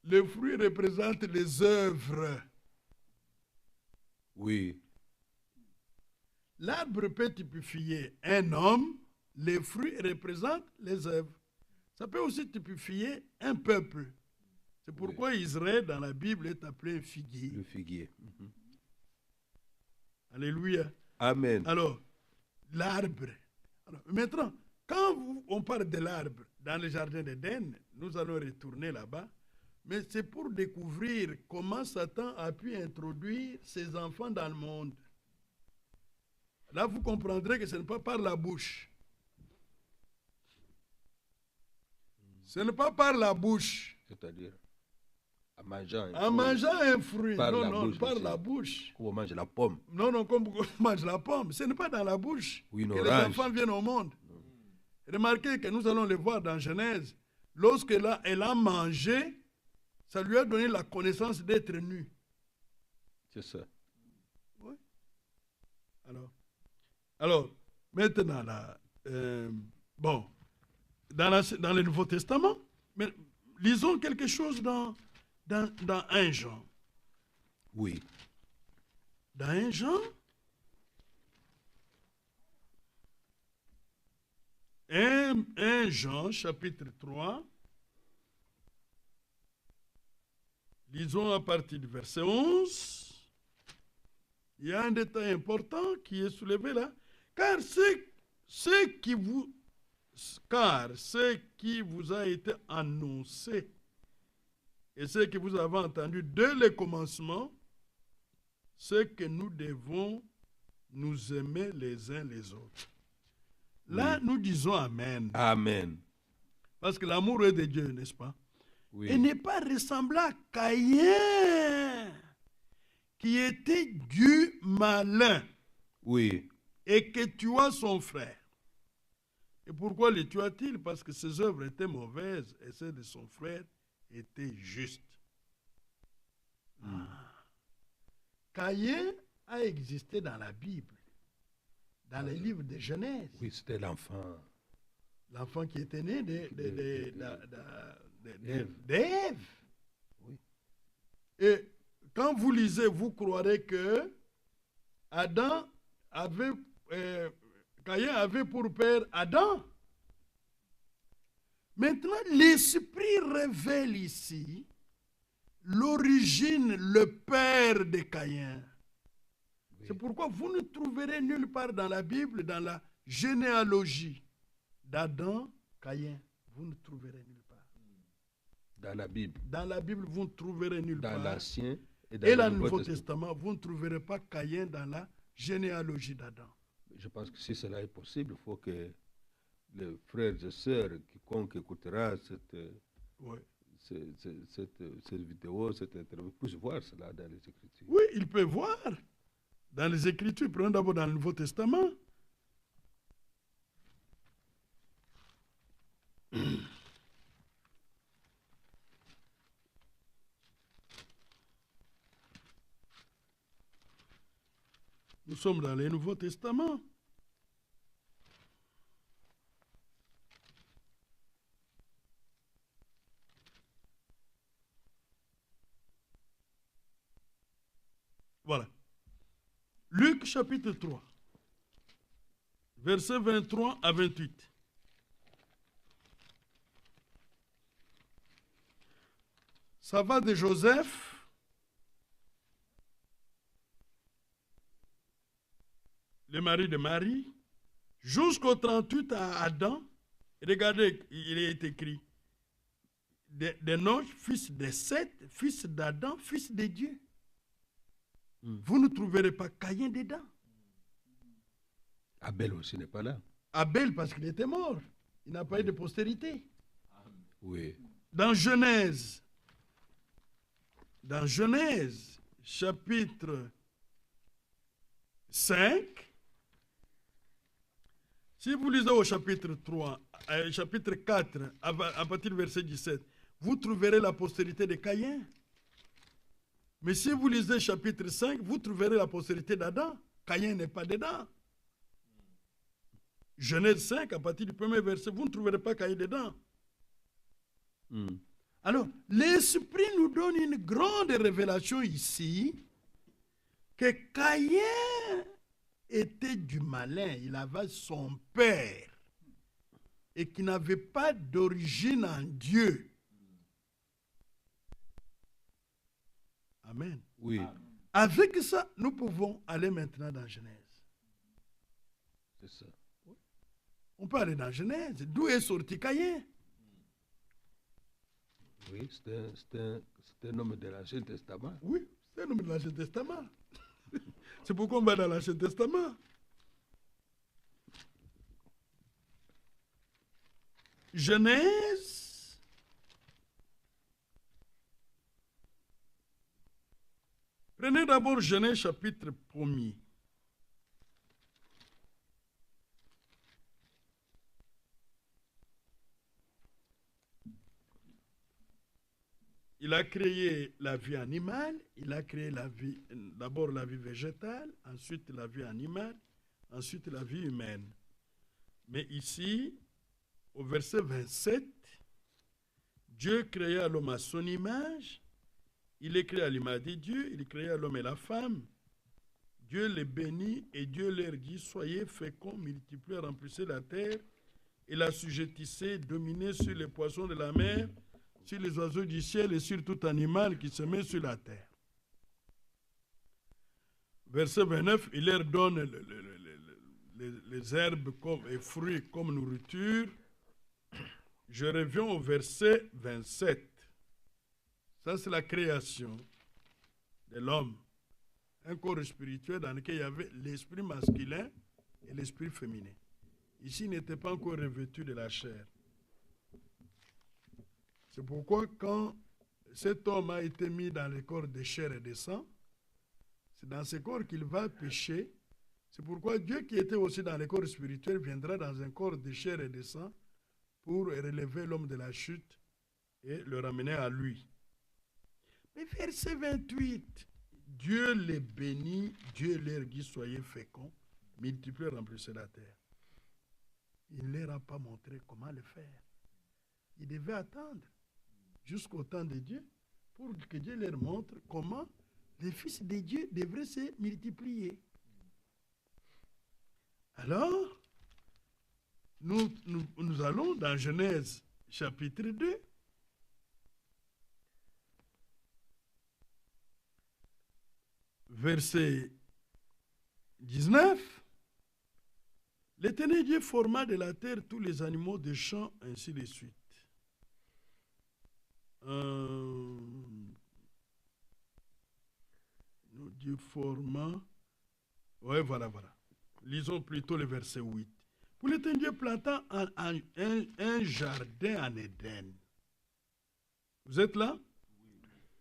Le fruit représente les œuvres. Oui. L'arbre peut typifier un homme, les fruits représentent les œuvres. Ça peut aussi typifier un peuple. C'est pourquoi Israël, dans la Bible, est appelé un figuier. Le figuier. Alléluia. Amen. Alors, l'arbre. Maintenant, quand on parle de l'arbre dans le jardin d'Éden, nous allons retourner là-bas, mais c'est pour découvrir comment Satan a pu introduire ses enfants dans le monde. Là, vous comprendrez que ce n'est pas par la bouche. Ce n'est pas par la bouche. C'est-à-dire en mangeant un fruit. Par non, la non, bouche par aussi. la bouche. Comme on mange la pomme. Non, non, comme on mange la pomme. Ce n'est pas dans la bouche Oui, une que orange. les enfants viennent au monde. Remarquez que nous allons le voir dans Genèse. Lorsqu'elle elle a mangé, ça lui a donné la connaissance d'être nue. C'est ça. Oui. Alors maintenant, là, bon, dans le Nouveau Testament, mais lisons quelque chose dans 1 Jean. Oui. Dans 1 Jean, 1 Jean, chapitre 3, lisons à partir du verset 11. Il y a un détail important qui est soulevé là. Car ce qui vous a été annoncé et ce que vous avez entendu dès le commencement, c'est que nous devons nous aimer les uns les autres. Là, nous disons Amen. Amen. Parce que l'amour est de Dieu, n'est-ce pas? Oui. Et n'est pas ressemblant à Caïn, qui était du malin. Oui. Et que tua son frère. Et pourquoi le tua-t-il? Parce que ses œuvres étaient mauvaises et celles de son frère étaient justes. Caïn a existé dans la Bible, dans les livres de Genèse. Oui, c'était l'enfant. L'enfant qui était né d'Ève. Oui. Et quand vous lisez, vous croirez que Caïn avait pour père Adam. Maintenant, l'Esprit révèle ici l'origine, le père de Caïn. Oui. C'est pourquoi vous ne trouverez nulle part dans la Bible, dans la généalogie d'Adam, Caïn. Vous ne trouverez nulle part. Dans la Bible. Dans la Bible, vous ne trouverez nulle part. Dans l'Ancien et dans le Nouveau Testament, vous ne trouverez pas Caïn dans la généalogie d'Adam. Je pense que si cela est possible, il faut que les frères et sœurs, quiconque écoutera cette vidéo, cette interview, puisse voir cela dans les Écritures. Oui, il peut voir dans les Écritures. Prenons d'abord dans le Nouveau Testament. Nous sommes dans le Nouveau Testament. Voilà. Luc chapitre 3, versets 23 à 28. Ça va de Joseph, le mari de Marie, jusqu'au 38 à Adam. Regardez, il est écrit d'Enoch, fils de Seth, fils d'Adam, fils de Dieu. Vous ne trouverez pas Caïn dedans. Abel aussi n'est pas là. Abel, parce qu'il était mort. Il n'a pas eu de postérité. Oui. Dans Genèse, chapitre 5, si vous lisez au chapitre 3, chapitre 4, à partir du verset 17, vous trouverez la postérité de Caïn. Mais si vous lisez chapitre 5, vous trouverez la postérité d'Adam. Caïn n'est pas dedans. Genèse 5, à partir du premier verset, vous ne trouverez pas Caïn dedans. Alors, l'Esprit nous donne une grande révélation ici que Caïn était du malin. Il avait son père et qui n'avait pas d'origine en Dieu. Amen. Oui. Avec ça, nous pouvons aller maintenant dans Genèse. C'est ça. On peut aller dans Genèse. D'où est sorti Caïn? Oui, c'est un homme de l'Ancien Testament. Oui, c'est un homme de l'Ancien Testament. C'est pourquoi on va dans l'Ancien Testament. Genèse. Prenez d'abord Genèse chapitre 1er. Il a créé la vie animale, il a créé d'abord la vie végétale, ensuite la vie animale, ensuite la vie humaine. Mais ici, au verset 27, Dieu créa l'homme à son image, il est créé à l'image de Dieu, il créa l'homme et la femme. Dieu les bénit et Dieu leur dit, soyez féconds, multipliez, remplissez la terre et l'assujettissez, dominez sur les poissons de la mer, sur les oiseaux du ciel et sur tout animal qui se met sur la terre. Verset 29, il leur donne les herbes et fruits comme nourriture. Je reviens au verset 27. Ça, c'est la création de l'homme. Un corps spirituel dans lequel il y avait l'esprit masculin et l'esprit féminin. Ici, il n'était pas encore revêtu de la chair. C'est pourquoi quand cet homme a été mis dans le corps de chair et de sang, c'est dans ce corps qu'il va pécher. C'est pourquoi Dieu qui était aussi dans le corps spirituel viendra dans un corps de chair et de sang pour relever l'homme de la chute et le ramener à lui. Mais verset 28, Dieu les bénit, Dieu leur dit, soyez féconds, multipliez, remplissez la terre. Il ne leur a pas montré comment le faire. Il devait attendre. jusqu'au temps de Dieu, pour que Dieu leur montre comment les fils de Dieu devraient se multiplier. Alors, nous allons dans Genèse chapitre 2. Verset 19. L'Éternel Dieu forma de la terre tous les animaux des champs, ainsi de suite. Dieu forma. Oui, voilà. Lisons plutôt le verset 8. Pour l'Éternel Dieu planta un jardin en Éden. Vous êtes là?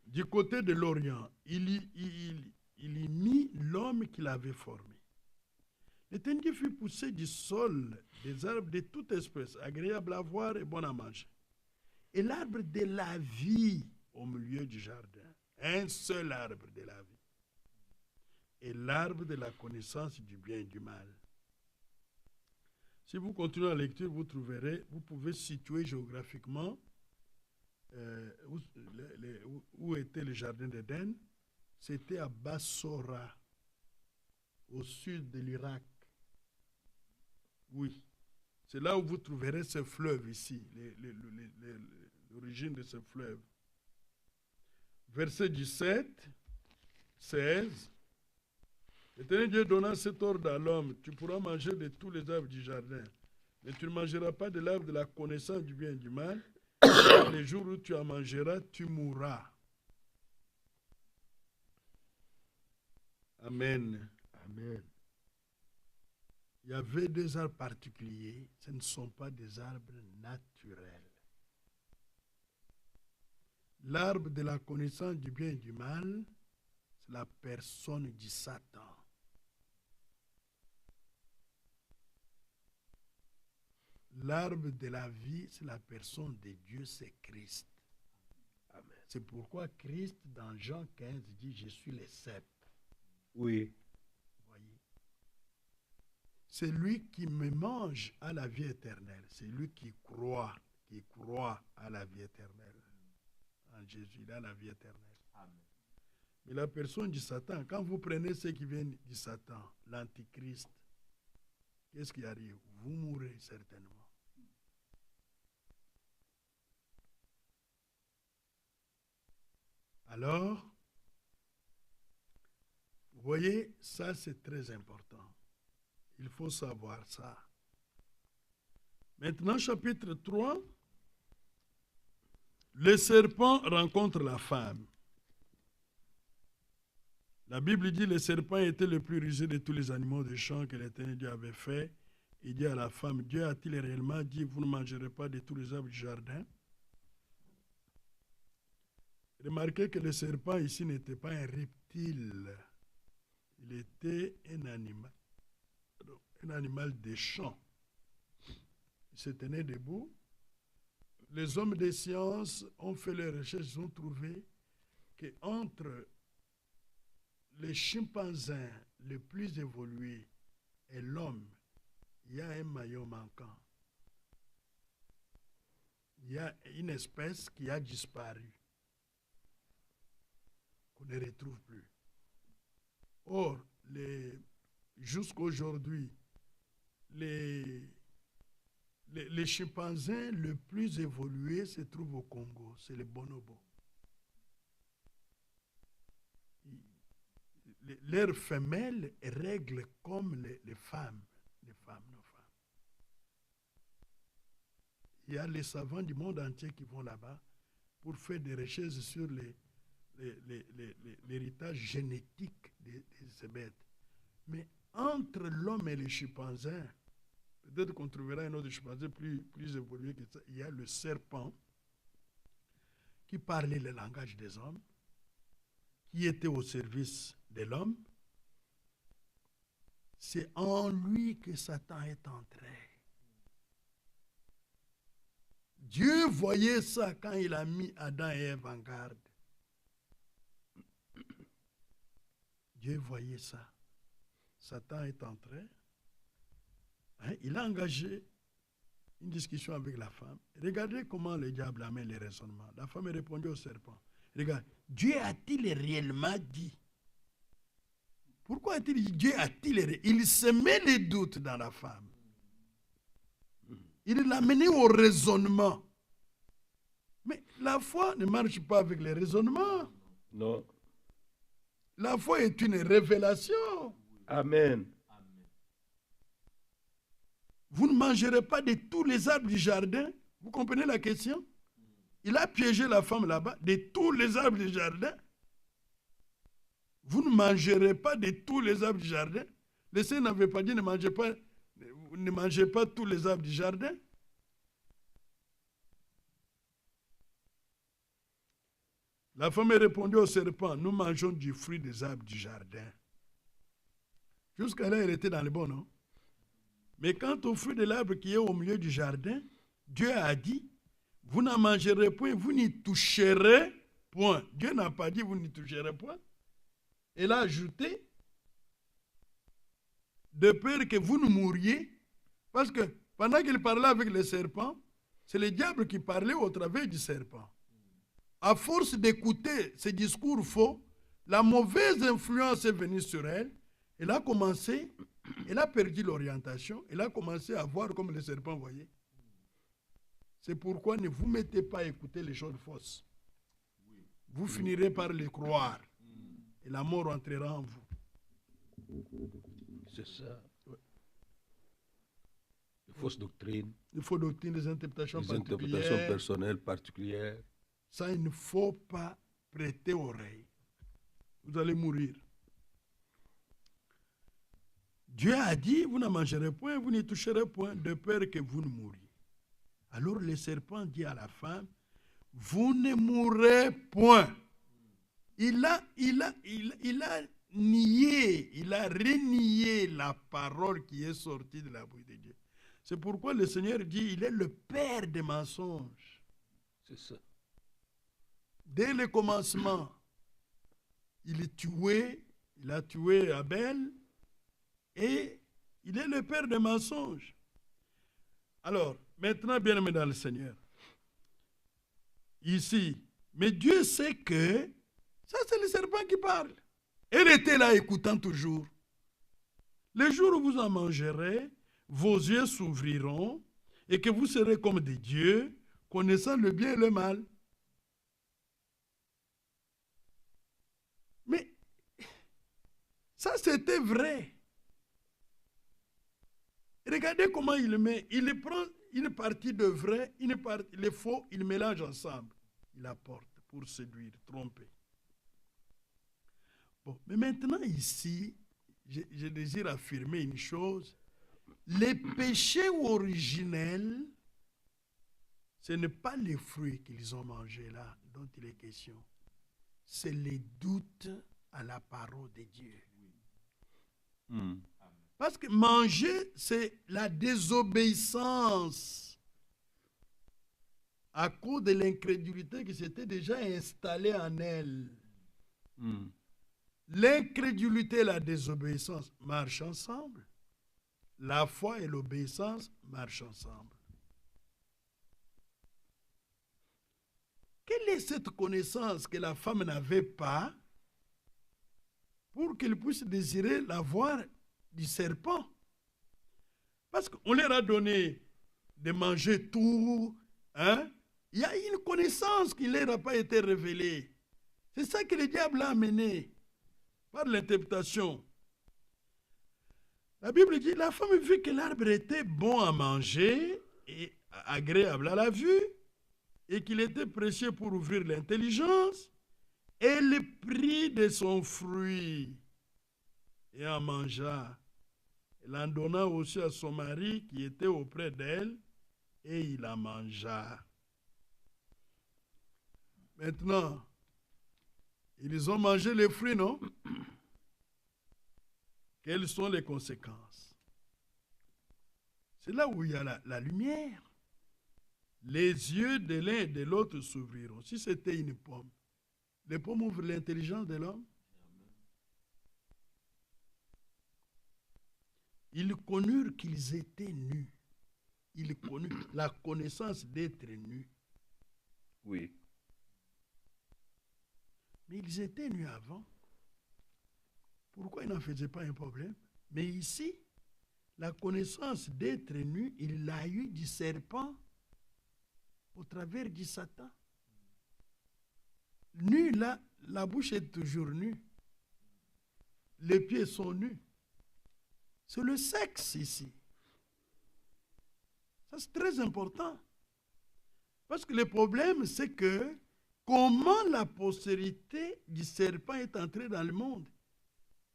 Du côté de l'Orient, il y mit l'homme qu'il avait formé. L'Éternel Dieu fit pousser du sol des arbres de toute espèce, agréables à voir et bons à manger. Et l'arbre de la vie au milieu du jardin, un seul arbre de la vie. Et l'arbre de la connaissance du bien et du mal. Si vous continuez la lecture, vous trouverez, vous pouvez situer géographiquement où était le jardin d'Éden. C'était à Bassora, au sud de l'Irak. Oui, c'est là où vous trouverez ce fleuve ici, l'origine de ce fleuve. Verset 17, 16. L'Éternel Dieu donna cet ordre à l'homme: tu pourras manger de tous les arbres du jardin, mais tu ne mangeras pas de l'arbre de la connaissance du bien et du mal. Les jours où tu en mangeras, tu mourras. Amen. Amen. Il y avait des arbres particuliers, ce ne sont pas des arbres naturels. L'arbre de la connaissance du bien et du mal, c'est la personne du Satan. L'arbre de la vie, c'est la personne de Dieu, c'est Christ. Amen. C'est pourquoi Christ, dans Jean 15, dit: je suis le cep. Oui. Voyez. C'est lui qui me mange à la vie éternelle. C'est lui qui croit à la vie éternelle. En Jésus, il a la vie éternelle. Amen. Mais la personne du Satan, quand vous prenez ceux qui viennent du Satan, l'antichrist, qu'est-ce qui arrive? Vous mourrez certainement. Alors, vous voyez, ça c'est très important. Il faut savoir ça. Maintenant, chapitre 3, le serpent rencontre la femme. La Bible dit: le serpent était le plus rusé de tous les animaux des champs que l'Éternel Dieu avait fait. Il dit à la femme: Dieu a-t-il réellement dit: vous ne mangerez pas de tous les arbres du jardin? Remarquez que le serpent ici n'était pas un reptile. Il était un animal des champs. Il se tenait debout. Les hommes des sciences ont fait leurs recherches, ils ont trouvé qu'entre les chimpanzés les plus évolués et l'homme, il y a un maillon manquant. Il y a une espèce qui a disparu, qu'on ne retrouve plus. Or, jusqu'à aujourd'hui, les chimpanzés les plus évolués se trouvent au Congo, c'est les bonobos. Leurs femelles règlent comme les femmes, nos femmes. Il y a les savants du monde entier qui vont là-bas pour faire des recherches sur l'héritage génétique de ces bêtes. Mais entre l'homme et les chimpanzés, peut-être qu'on trouvera un autre chimpanzé plus évolué que ça, il y a le serpent qui parlait le langage des hommes, qui était au service de l'homme. C'est en lui que Satan est entré. Dieu voyait ça quand il a mis Adam et Ève en garde. Dieu voyait ça. Satan est entré. Il a engagé une discussion avec la femme. Regardez comment le diable amène les raisonnements. La femme répondait au serpent. Regarde, Dieu a-t-il réellement dit? Pourquoi a-t-il dit Dieu a-t-il? Il se met les doutes dans la femme. Il l'a mené au raisonnement. Mais la foi ne marche pas avec les raisonnements. Non. La foi est une révélation. Amen. Vous ne mangerez pas de tous les arbres du jardin. Vous comprenez la question? Il a piégé la femme là-bas, de tous les arbres du jardin. Vous ne mangerez pas de tous les arbres du jardin. Le Seigneur n'avait pas dit ne mangez pas tous les arbres du jardin. La femme répondit au serpent, nous mangeons du fruit des arbres du jardin. Jusqu'à là, elle était dans le bon, non? Mais quant au fruit de l'arbre qui est au milieu du jardin, Dieu a dit, vous n'en mangerez point, vous n'y toucherez point. Dieu n'a pas dit, vous n'y toucherez point. Elle a ajouté, de peur que vous ne mouriez, parce que pendant qu'il parlait avec le serpent, c'est le diable qui parlait au travers du serpent. À force d'écouter ces discours faux, la mauvaise influence est venue sur elle. Elle a commencé, elle a perdu l'orientation, elle a commencé à voir comme le serpent voyait. C'est pourquoi ne vous mettez pas à écouter les choses fausses. Vous finirez par les croire. Et la mort entrera en vous. C'est ça. Ouais. Les fausses doctrines. Les fausses doctrines, les interprétations personnelles particulières. Ça, il ne faut pas prêter oreille. Vous allez mourir. Dieu a dit, vous ne mangerez point, vous n'y toucherez point, de peur que vous ne mouriez. Alors le serpent dit à la femme, vous ne mourrez point. Il a nié, il a renié la parole qui est sortie de la bouche de Dieu. C'est pourquoi le Seigneur dit, il est le père des mensonges. C'est ça. Dès le commencement, il a tué Abel et il est le père des mensonges. Alors, maintenant, bien-aimés dans le Seigneur, ici, mais Dieu sait que ça, c'est le serpent qui parle. Elle était là écoutant toujours. Le jour où vous en mangerez, vos yeux s'ouvriront et que vous serez comme des dieux, connaissant le bien et le mal. Mais ça, c'était vrai. Regardez comment il met. Il prend une partie de vrai, une partie de faux, il mélange ensemble. Il apporte pour séduire, tromper. Bon, mais maintenant ici, je désire affirmer une chose. Les péchés originels, ce n'est pas les fruits qu'ils ont mangés là, dont il est question. C'est les doutes à la parole de Dieu. Parce que manger, c'est la désobéissance à cause de l'incrédulité qui s'était déjà installée en elle. L'incrédulité et la désobéissance marchent ensemble. La foi et l'obéissance marchent ensemble. Quelle est cette connaissance que la femme n'avait pas pour qu'elle puisse désirer la voir du serpent? Parce qu'on leur a donné de manger tout. Hein? Il y a une connaissance qui ne leur a pas été révélée. C'est ça que le diable a amené par l'interprétation. La Bible dit, la femme vit que l'arbre était bon à manger et agréable à la vue et qu'il était précieux pour ouvrir l'intelligence. Elle prit de son fruit et en mangea. Elle en donna aussi à son mari qui était auprès d'elle et il en mangea. Maintenant, ils ont mangé les fruits, non? Quelles sont les conséquences? C'est là où il y a la lumière. Les yeux de l'un et de l'autre s'ouvriront. Si c'était une pomme, les pommes ouvrent l'intelligence de l'homme. Ils connurent qu'ils étaient nus. il connut la connaissance d'être nu. Oui. Mais ils étaient nus avant. Pourquoi ils n'en faisaient pas un problème? Mais ici, la connaissance d'être nu, il l'a eu du serpent au travers du Satan. Nu, là, la bouche est toujours nue. Les pieds sont nus. C'est le sexe ici. Ça, c'est très important. Parce que le problème, c'est que comment la postérité du serpent est entrée dans le monde?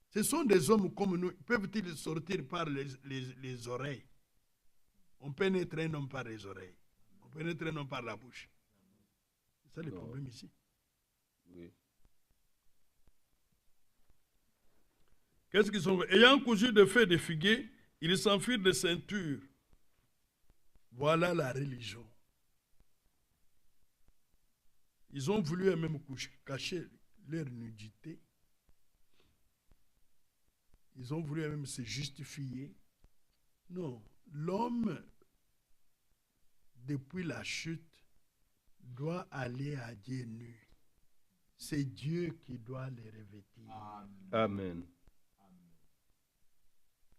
Ce sont des hommes comme nous. Peuvent-ils sortir par les oreilles? On pénètre un homme par les oreilles. On pénètre un homme par la bouche. C'est ça le problème ici. Oui. Qu'est-ce qu'ils ont fait? Ayant cousu de feuilles de figuier, ils s'enfuirent de ceinture. Voilà la religion. Ils ont voulu même cacher leur nudité. Ils ont voulu même se justifier. Non, l'homme, depuis la chute, doit aller à Dieu nu. C'est Dieu qui doit les revêtir. Amen.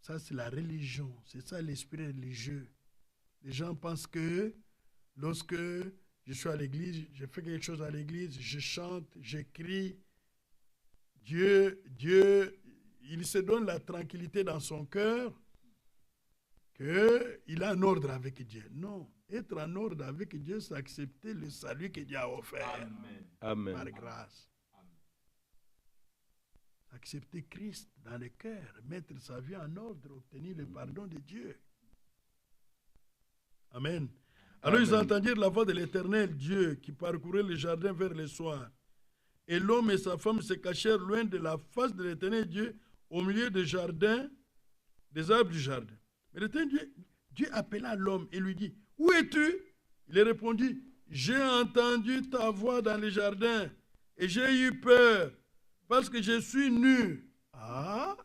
Ça, c'est la religion. C'est ça l'esprit religieux. Les gens pensent que lorsque je suis à l'église, je fais quelque chose à l'église, je chante, j'écris, Dieu, il se donne la tranquillité dans son cœur qu'il a un ordre avec Dieu. Non, être en ordre avec Dieu, c'est accepter le salut que Dieu a offert. Amen. Par grâce. Accepter Christ dans le cœur, mettre sa vie en ordre, obtenir le pardon de Dieu. Amen. Alors ils entendirent la voix de l'Éternel Dieu qui parcourait le jardin vers le soir. Et l'homme et sa femme se cachèrent loin de la face de l'Éternel Dieu au milieu des jardins, des arbres du jardin. Mais l'Éternel Dieu appela l'homme et lui dit, où es-tu? Il répondit, j'ai entendu ta voix dans le jardin et j'ai eu peur parce que je suis nu. Ah,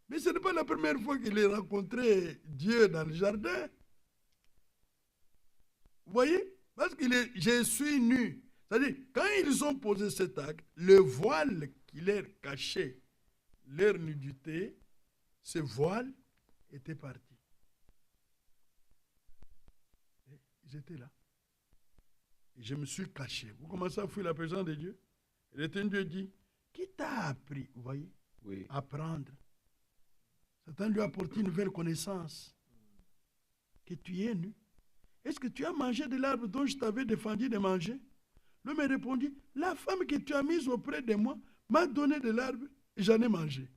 mais ce n'est pas la première fois qu'il a rencontré Dieu dans le jardin. Vous voyez? Parce que je suis nu. C'est-à-dire, quand ils ont posé cet acte, le voile qui leur cachait leur nudité, ce voile était parti. Et ils étaient là. Et je me suis caché. Vous commencez à fuir la présence de Dieu. Et l'Éternel Dieu dit, qui t'a appris, vous voyez, Oui. apprendre. Satan lui a apporté une nouvelle connaissance. Que tu es nu. Est-ce que tu as mangé de l'arbre dont je t'avais défendu de manger? L'homme me répondit, la femme que tu as mise auprès de moi m'a donné de l'arbre et j'en ai mangé.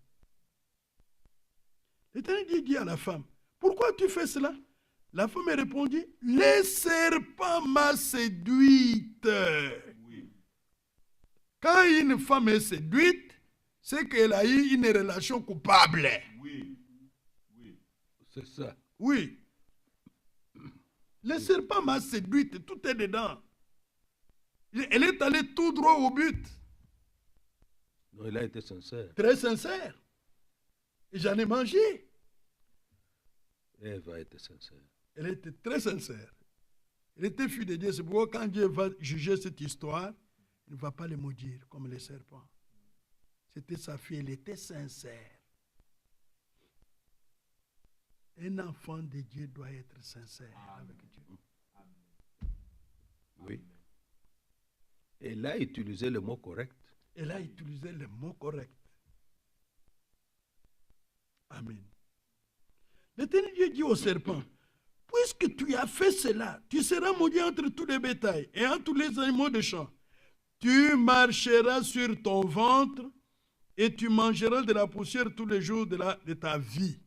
L'Éternel dit à la femme, pourquoi tu fais cela? La femme me répondit, le serpent m'a séduite. Oui. Quand une femme est séduite, c'est qu'elle a eu une relation coupable. Oui. Oui. C'est ça. Oui. Le serpent m'a séduite, tout est dedans. Elle est allée tout droit au but. Non, il a été sincère. Très sincère. Et j'en ai mangé. Elle va être sincère. Elle était très sincère. Elle était fille de Dieu. C'est pourquoi quand Dieu va juger cette histoire, il ne va pas les maudire comme les serpents. C'était sa fille, elle était sincère. Un enfant de Dieu doit être sincère avec Dieu. Oui. Elle a utilisé le mot correct. Elle a utilisé le mot correct. Amen. L'Éternel Dieu dit au serpent, puisque tu as fait cela, tu seras maudit entre tous les bétails et entre tous les animaux de champ. Tu marcheras sur ton ventre et tu mangeras de la poussière tous les jours de ta vie.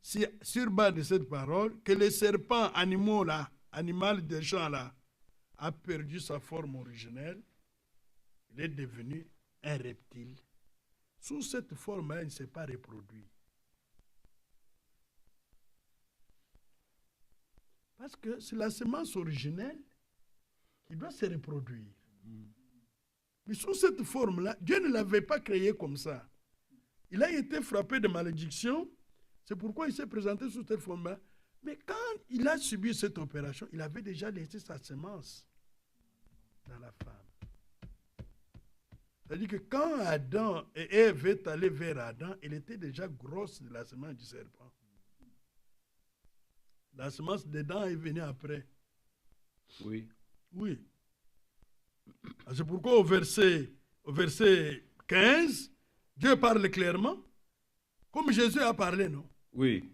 C'est sur base de cette parole que le serpent animal des champs là, a perdu sa forme originelle. Il est devenu un reptile. Sous cette forme-là, il ne s'est pas reproduit. Parce que c'est la semence originelle qui doit se reproduire. Mais sous cette forme-là, Dieu ne l'avait pas créé comme ça. Il a été frappé de malédiction. C'est pourquoi il s'est présenté sous cette forme-là. Mais quand il a subi cette opération, il avait déjà laissé sa semence dans la femme. C'est-à-dire que quand Adam et Ève est allé vers Adam, elle était déjà grosse de la semence du serpent. La semence dedans est venue après. Oui. Oui. C'est pourquoi au verset 15, Dieu parle clairement, comme Jésus a parlé, non? Oui.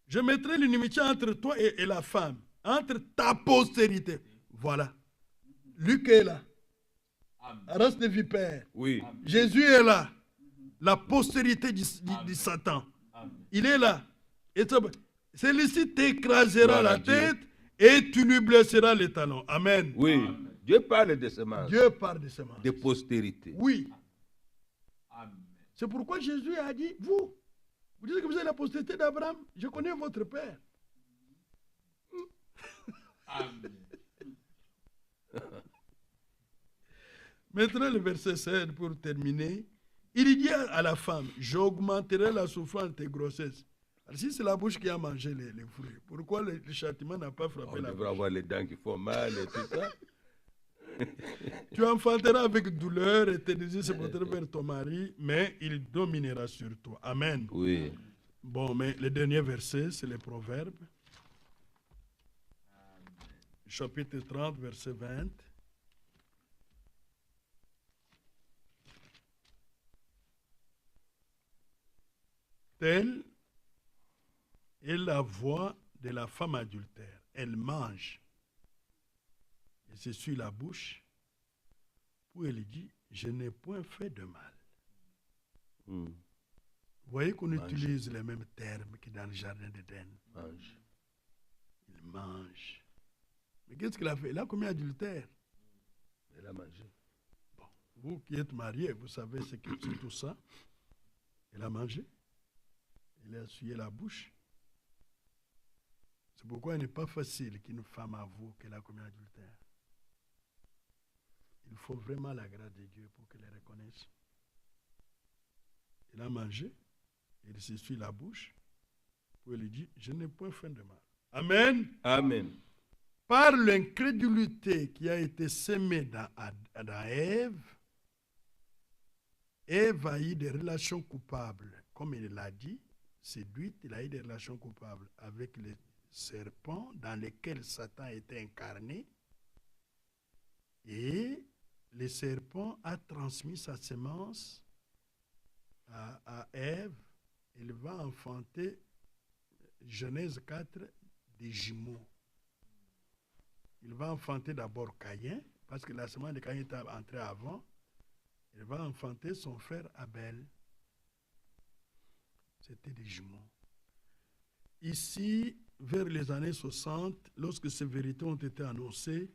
Je mettrai l'inimitié entre toi et la femme, entre ta postérité. Voilà. Luc est là. Race de vipère. Oui. Jésus est là. La postérité du Satan. Il est là. Et celui-ci t'écrasera la tête et tu lui blesseras les talons. Amen. Oui. Dieu parle de semences. Dieu parle de semences. De postérité. Oui. C'est pourquoi Jésus a dit, vous dites que vous êtes la postérité d'Abraham, je connais votre père. Amen. Maintenant, le verset 16, pour terminer, il dit à la femme, j'augmenterai la souffrance de tes grossesses. Alors, si c'est la bouche qui a mangé les fruits, pourquoi le châtiment n'a pas frappé la bouche? On devrait avoir les dents qui font mal et tout ça. Tu enfanteras avec douleur et tes désirs se porteront vers ton mari, mais il dominera sur toi. Amen. Oui. Bon, mais le dernier verset, c'est les Proverbes. Chapitre 30, verset 20. Telle est la voix de la femme adultère. Elle mange et s'essuie la bouche, où elle dit, je n'ai point fait de mal. Vous voyez qu'on utilise les mêmes termes que dans le jardin d'Éden. Mange. Il mange. Mais qu'est-ce qu'il a fait? Il a commis adultère. Elle a mangé. Bon, vous qui êtes mariés, vous savez ce que c'est tout ça. Elle a mangé. Il a essuyé la bouche. C'est pourquoi il n'est pas facile qu'une femme avoue qu'elle a commis adultère. Il faut vraiment la grâce de Dieu pour qu'elle reconnaisse. Il a mangé, il s'essuie la bouche, pour lui dire, je n'ai point fait de mal. Amen. Amen. Par l'incrédulité qui a été sémée dans Ève, Ève a eu des relations coupables, comme il l'a dit, séduite, il a eu des relations coupables avec les serpents dans lesquels Satan était incarné, et le serpent a transmis sa semence à Ève. Il va enfanter, Genèse 4, des jumeaux. Il va enfanter d'abord Caïn, parce que la semence de Caïn est entrée avant. Il va enfanter son frère Abel. C'était des jumeaux. Ici, vers les années 60, lorsque ces vérités ont été annoncées,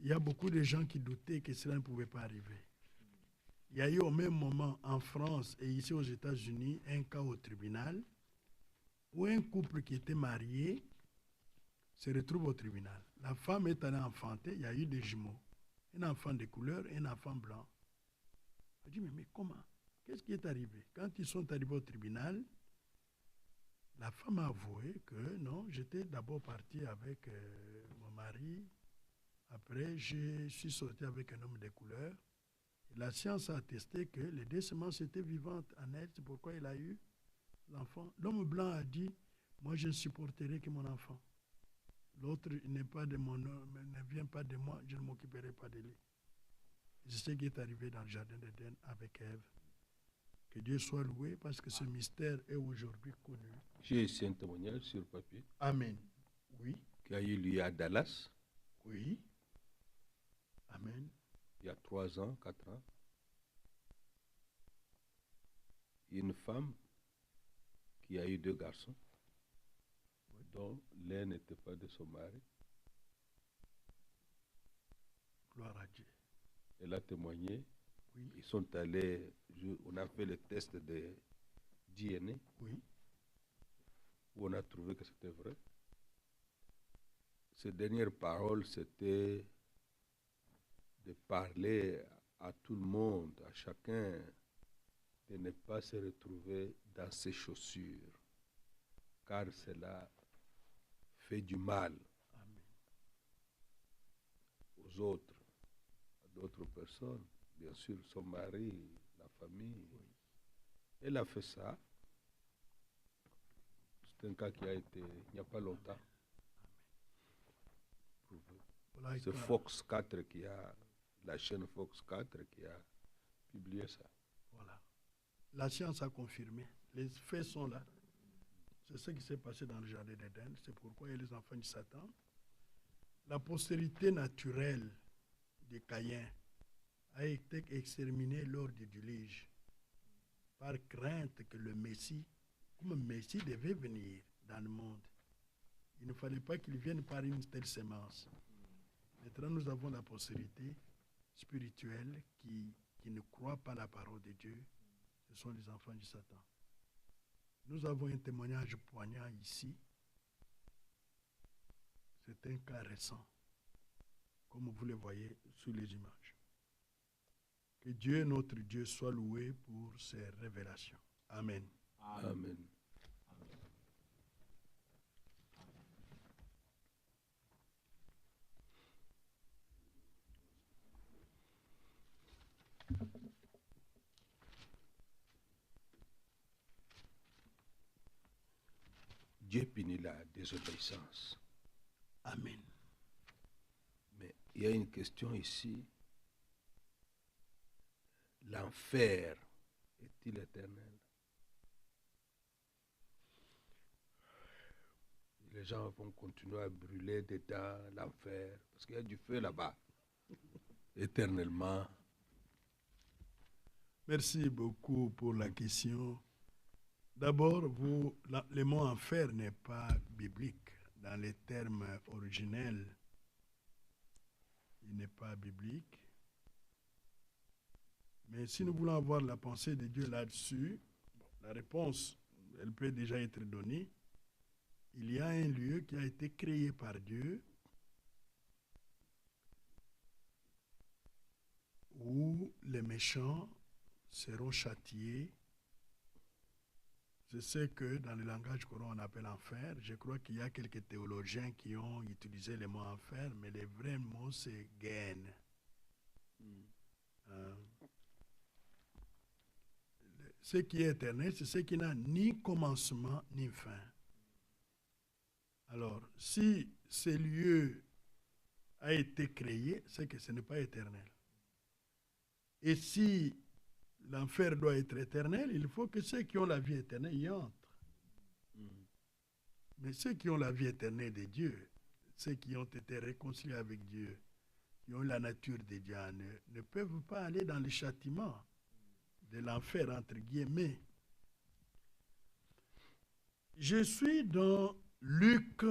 il y a beaucoup de gens qui doutaient que cela ne pouvait pas arriver. Il y a eu au même moment en France et ici aux États-Unis un cas au tribunal où un couple qui était marié se retrouve au tribunal. La femme est allée enfanter, il y a eu des jumeaux. Un enfant de couleur et un enfant blanc. On dit, mais comment? Qu'est-ce qui est arrivé? Quand ils sont arrivés au tribunal, la femme a avoué que non, j'étais d'abord parti avec mon mari. Après, je suis sorti avec un homme de couleur. Et la science a attesté que les deux semences étaient vivantes en elle. C'est pourquoi il a eu l'enfant. L'homme blanc a dit, moi je ne supporterai que mon enfant. L'autre ne vient pas de moi, je ne m'occuperai pas de lui. C'est ce qui est arrivé dans le jardin d'Éden avec Ève. Que Dieu soit loué parce que ce mystère est aujourd'hui connu. J'ai ici un témoignage sur papier. Amen. Oui. Qui a eu lieu à Dallas. Oui. Amen. Il y a 3 ans, 4 ans. Une femme qui a eu 2 garçons, dont l'un n'était pas de son mari. Gloire à Dieu. Elle a témoigné. Oui. Ils sont allés, on a fait le test de DNA. Oui. Où on a trouvé que c'était vrai. Ses dernières paroles, c'était de parler à tout le monde, à chacun, de ne pas se retrouver dans ses chaussures. car cela fait du mal Amen. aux autres, à d'autres personnes, bien sûr son mari, la famille. Oui. Elle a fait ça. C'est un cas qui a été, il n'y a pas longtemps, prouvé. Voilà, C'est Fox 4 qui a, la chaîne Fox 4 qui a publié ça. Voilà. La science a confirmé. Les faits sont là. C'est ce qui s'est passé dans le jardin d'Éden. C'est pourquoi il y a les enfants de Satan. La postérité naturelle de Caïn a été exterminée lors du déluge par crainte que le Messie, comme Messie devait venir dans le monde, il ne fallait pas qu'il vienne par une telle sémence. Maintenant, nous avons la postérité spirituelle qui ne croit pas la parole de Dieu. Ce sont les enfants du Satan. Nous avons un témoignage poignant ici. C'est un cas récent, comme vous le voyez sous les images. Que Dieu, notre Dieu, soit loué pour ses révélations. Amen. Amen. Dieu punit la désobéissance. Amen. Mais il y a une question ici. L'enfer est-il éternel? Les gens vont continuer à brûler dedans l'enfer, parce qu'il y a du feu là-bas, éternellement. Merci beaucoup pour la question. D'abord, le mot enfer n'est pas biblique. Dans les termes originels, il n'est pas biblique. Mais si nous voulons avoir la pensée de Dieu là-dessus, la réponse, elle peut déjà être donnée. Il y a un lieu qui a été créé par Dieu où les méchants seront châtiés. C'est ce que dans le langage courant on appelle enfer. Je crois qu'il y a quelques théologiens qui ont utilisé le mot enfer, mais le vrai mot c'est Gehenna. Ce qui est éternel, c'est ce qui n'a ni commencement ni fin. Alors, si ce lieu a été créé, c'est que ce n'est pas éternel. Et si l'enfer doit être éternel, il faut que ceux qui ont la vie éternelle y entrent. Mais ceux qui ont la vie éternelle de Dieu, ceux qui ont été réconciliés avec Dieu, qui ont la nature de Dieu en eux, ne peuvent pas aller dans le châtiment de l'enfer, entre guillemets. Je suis dans Luc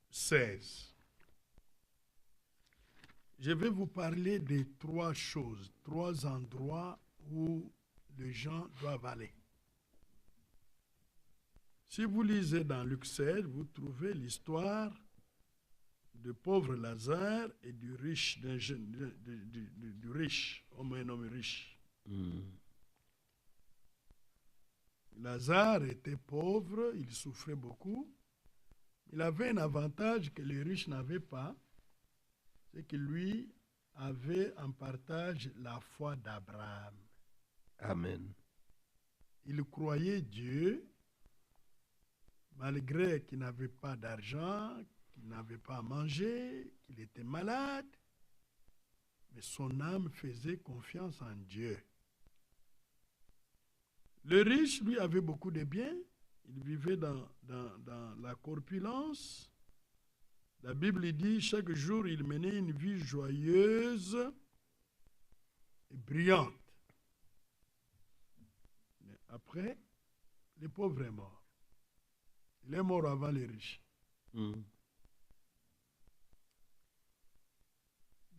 16. Je vais vous parler de trois choses, trois endroits où les gens doivent aller. Si vous lisez dans Luc 16, vous trouvez l'histoire du pauvre Lazare et du riche, du riche, homme un homme riche. Lazare était pauvre, il souffrait beaucoup. Il avait un avantage que les riches n'avaient pas, c'est que lui avait en partage la foi d'Abraham. Amen. Il croyait Dieu, malgré qu'il n'avait pas d'argent, qu'il n'avait pas à manger, qu'il était malade, mais son âme faisait confiance en Dieu. Le riche, lui, avait beaucoup de biens. Il vivait dans la corpulence. La Bible dit, chaque jour, il menait une vie joyeuse et brillante. Mais après, le pauvre est mort. Il est mort avant les riches.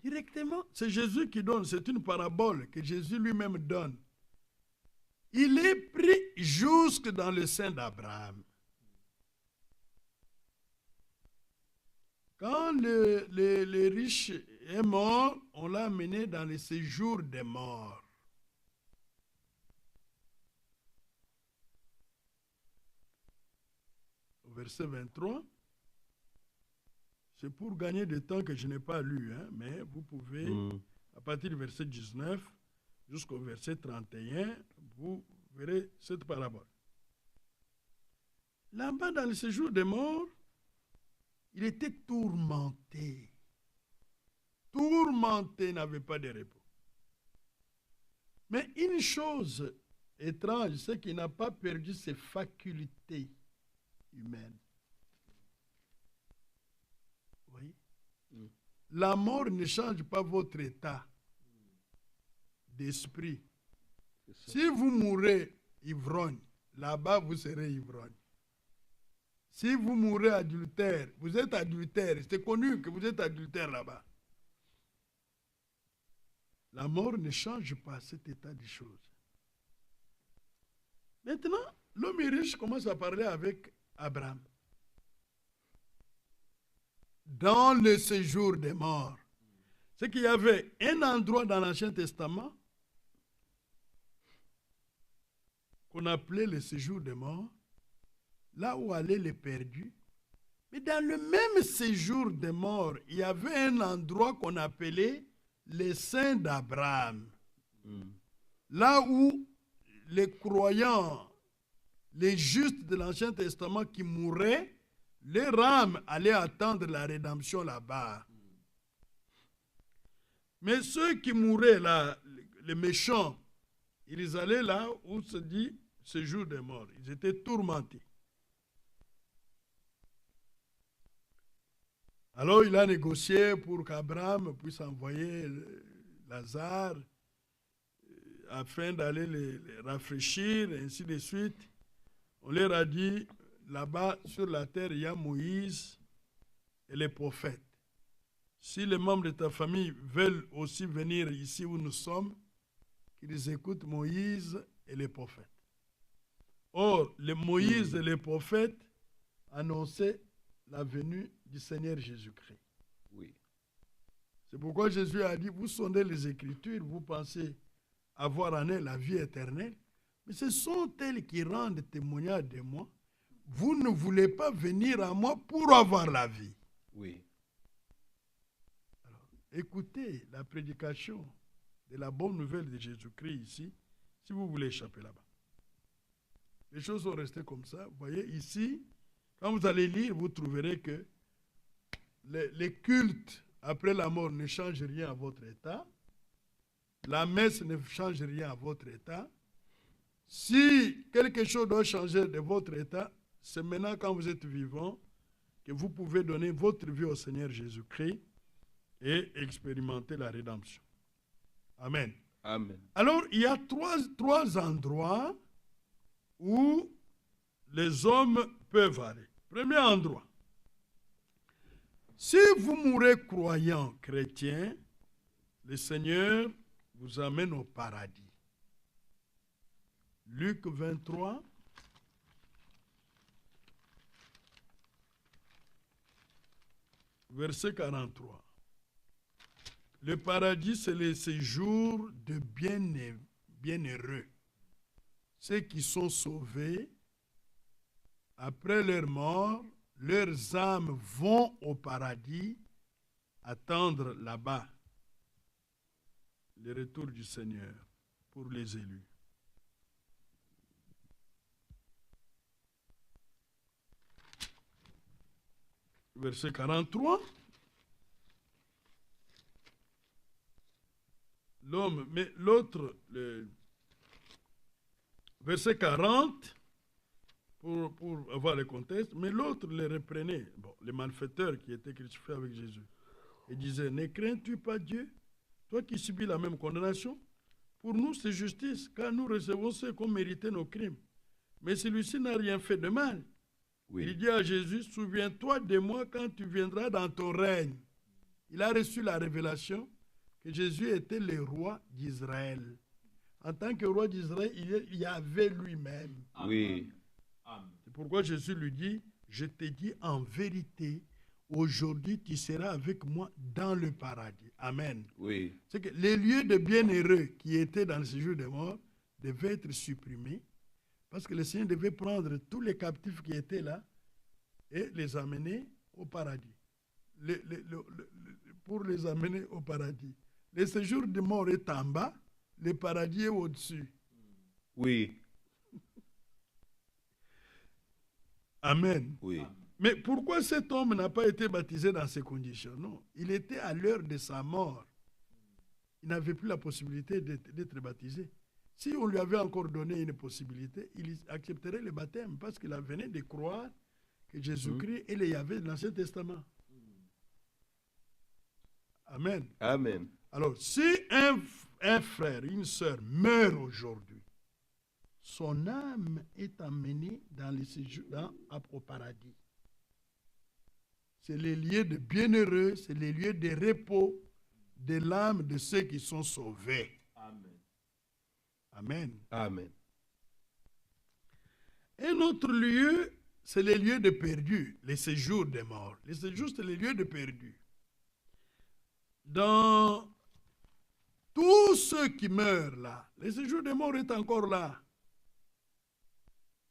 Directement, c'est Jésus qui donne. C'est une parabole que Jésus lui-même donne. Il est pris jusque dans le sein d'Abraham. Quand le riche est mort, on l'a amené dans le séjour des morts. au verset 23. C'est pour gagner du temps que je n'ai pas lu, hein, mais vous pouvez, à partir du verset 19 jusqu'au verset 31, vous verrez cette parabole. Là-bas, dans le séjour des morts, il était tourmenté. Tourmenté, n'avait pas de repos. Mais une chose étrange, c'est qu'il n'a pas perdu ses facultés humaines. Vous voyez? La mort ne change pas votre état d'esprit. Si vous mourrez ivrogne, là-bas vous serez ivrogne. Si vous mourrez adultère, vous êtes adultère. C'est connu que vous êtes adultère là-bas. La mort ne change pas cet état des choses. Maintenant, l'homme riche commence à parler avec Abraham. Dans le séjour des morts, c'est qu'il y avait un endroit dans l'Ancien Testament qu'on appelait le séjour des morts, là où allaient les perdus. Mais dans le même séjour des morts, il y avait un endroit qu'on appelait les saints d'Abraham. Là où les croyants, les justes de l'Ancien Testament qui mouraient, leur âme allait attendre la rédemption là-bas. Mais ceux qui mouraient là, les méchants, ils allaient là où se dit séjour des morts. Ils étaient tourmentés. Alors il a négocié pour qu'Abraham puisse envoyer Lazare afin d'aller les rafraîchir, et ainsi de suite. On leur a dit, là-bas sur la terre, il y a Moïse et les prophètes. Si les membres de ta famille veulent aussi venir ici où nous sommes, qu'ils écoutent Moïse et les prophètes. Or, les Moïse et les prophètes annonçaient la venue du Seigneur Jésus-Christ. Oui. C'est pourquoi Jésus a dit, vous sondez les Écritures, vous pensez avoir en elles la vie éternelle, mais ce sont elles qui rendent témoignage de moi. Vous ne voulez pas venir à moi pour avoir la vie. Oui. Alors, écoutez la prédication de la bonne nouvelle de Jésus-Christ ici, si vous voulez échapper là-bas. Les choses sont restées comme ça. Vous voyez, ici, quand vous allez lire, vous trouverez que les cultes après la mort ne changent rien à votre état. La messe ne change rien à votre état. Si quelque chose doit changer de votre état, c'est maintenant quand vous êtes vivant que vous pouvez donner votre vie au Seigneur Jésus-Christ et expérimenter la rédemption. Amen. Amen. Alors, il y a trois endroits où les hommes peuvent aller. Premier endroit. Si vous mourrez croyant chrétien, le Seigneur vous amène au paradis. Luc 23. Verset 43. Le paradis, c'est le séjour de bienheureux. Ceux qui sont sauvés, après leur mort, leurs âmes vont au paradis attendre là-bas le retour du Seigneur pour les élus. Verset 43. L'homme, mais l'autre, verset 40, pour avoir le contexte, mais l'autre les reprenait, les malfaiteurs qui étaient crucifiés avec Jésus, et disait, ne crains-tu pas Dieu, toi qui subis la même condamnation? Pour nous, c'est justice, car nous recevons ce qu'ont mérité nos crimes. Mais celui-ci n'a rien fait de mal. Oui. Il dit à Jésus, souviens-toi de moi quand tu viendras dans ton règne. Il a reçu la révélation que Jésus était le roi d'Israël. En tant que roi d'Israël, il y avait lui-même. Oui. C'est pourquoi Jésus lui dit, je te dis en vérité, aujourd'hui tu seras avec moi dans le paradis. Amen. Oui. C'est que les lieux de bienheureux qui étaient dans le séjour des morts devaient être supprimés parce que le Seigneur devait prendre tous les captifs qui étaient là et les amener au paradis. Pour les amener au paradis. Le séjour de mort est en bas, le paradis est au-dessus. Oui. Amen. Oui. Mais pourquoi cet homme n'a pas été baptisé dans ces conditions? Non, il était à l'heure de sa mort. Il n'avait plus la possibilité d'être baptisé. Si on lui avait encore donné une possibilité, il accepterait le baptême parce qu'il venait de croire que Jésus-Christ est le Yahvé de l'Ancien Testament. Amen. Amen. Alors, si un frère, une sœur meurt aujourd'hui, son âme est emmenée dans le séjour, au paradis. C'est les lieux de bienheureux, c'est les lieux de repos de l'âme de ceux qui sont sauvés. Amen. Amen. Amen. Un autre lieu, c'est les lieux de perdus, les séjours des morts. Les séjours, c'est les lieux de perdus. Dans tous ceux qui meurent là, le séjour des morts est encore là.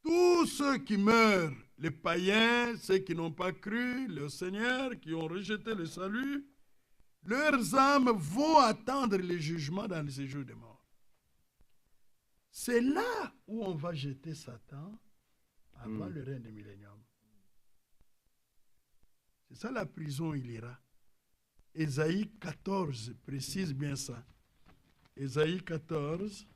Tous ceux qui meurent, les païens, ceux qui n'ont pas cru le Seigneur, qui ont rejeté le salut, leurs âmes vont attendre le jugement dans le séjour des morts. C'est là où on va jeter Satan avant le règne du millénium. C'est ça la prison où il ira. Ésaïe 14 précise bien ça. Ésaïe 14.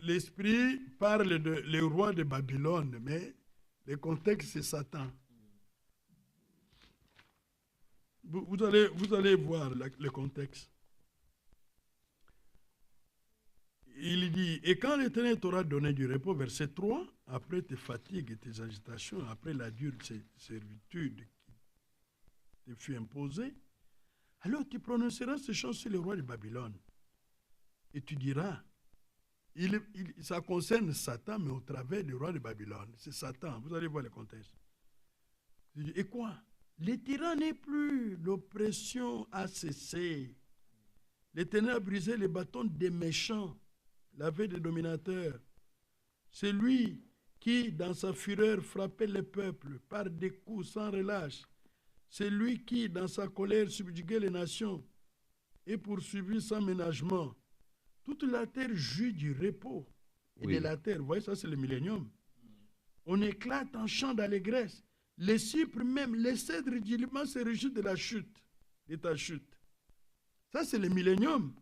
L'Esprit parle de le roi de Babylone, mais le contexte c'est Satan. Vous allez voir le contexte. Il dit, et quand l'Éternel t'aura donné du repos, verset 3, après tes fatigues et tes agitations, après la dure servitude qui te fut imposée, alors tu prononceras ces choses sur le roi de Babylone. Et tu diras, ça concerne Satan, mais au travers du roi de Babylone. C'est Satan, vous allez voir le contexte. Et quoi? Les tyrans n'est plus, l'oppression a cessé. L'Éternel a brisé les bâtons des méchants, lavé des dominateurs. C'est lui qui, dans sa fureur, frappait les peuples par des coups sans relâche. C'est lui qui, dans sa colère, subjuguait les nations et poursuivit sans ménagement. Toute la terre jouit du repos et de la terre. Vous voyez, ça c'est le millénium. On éclate en chant d'allégresse. Les cypres même, les cèdres du Liban se réjouissent de la chute, de ta chute. Ça c'est le millénium.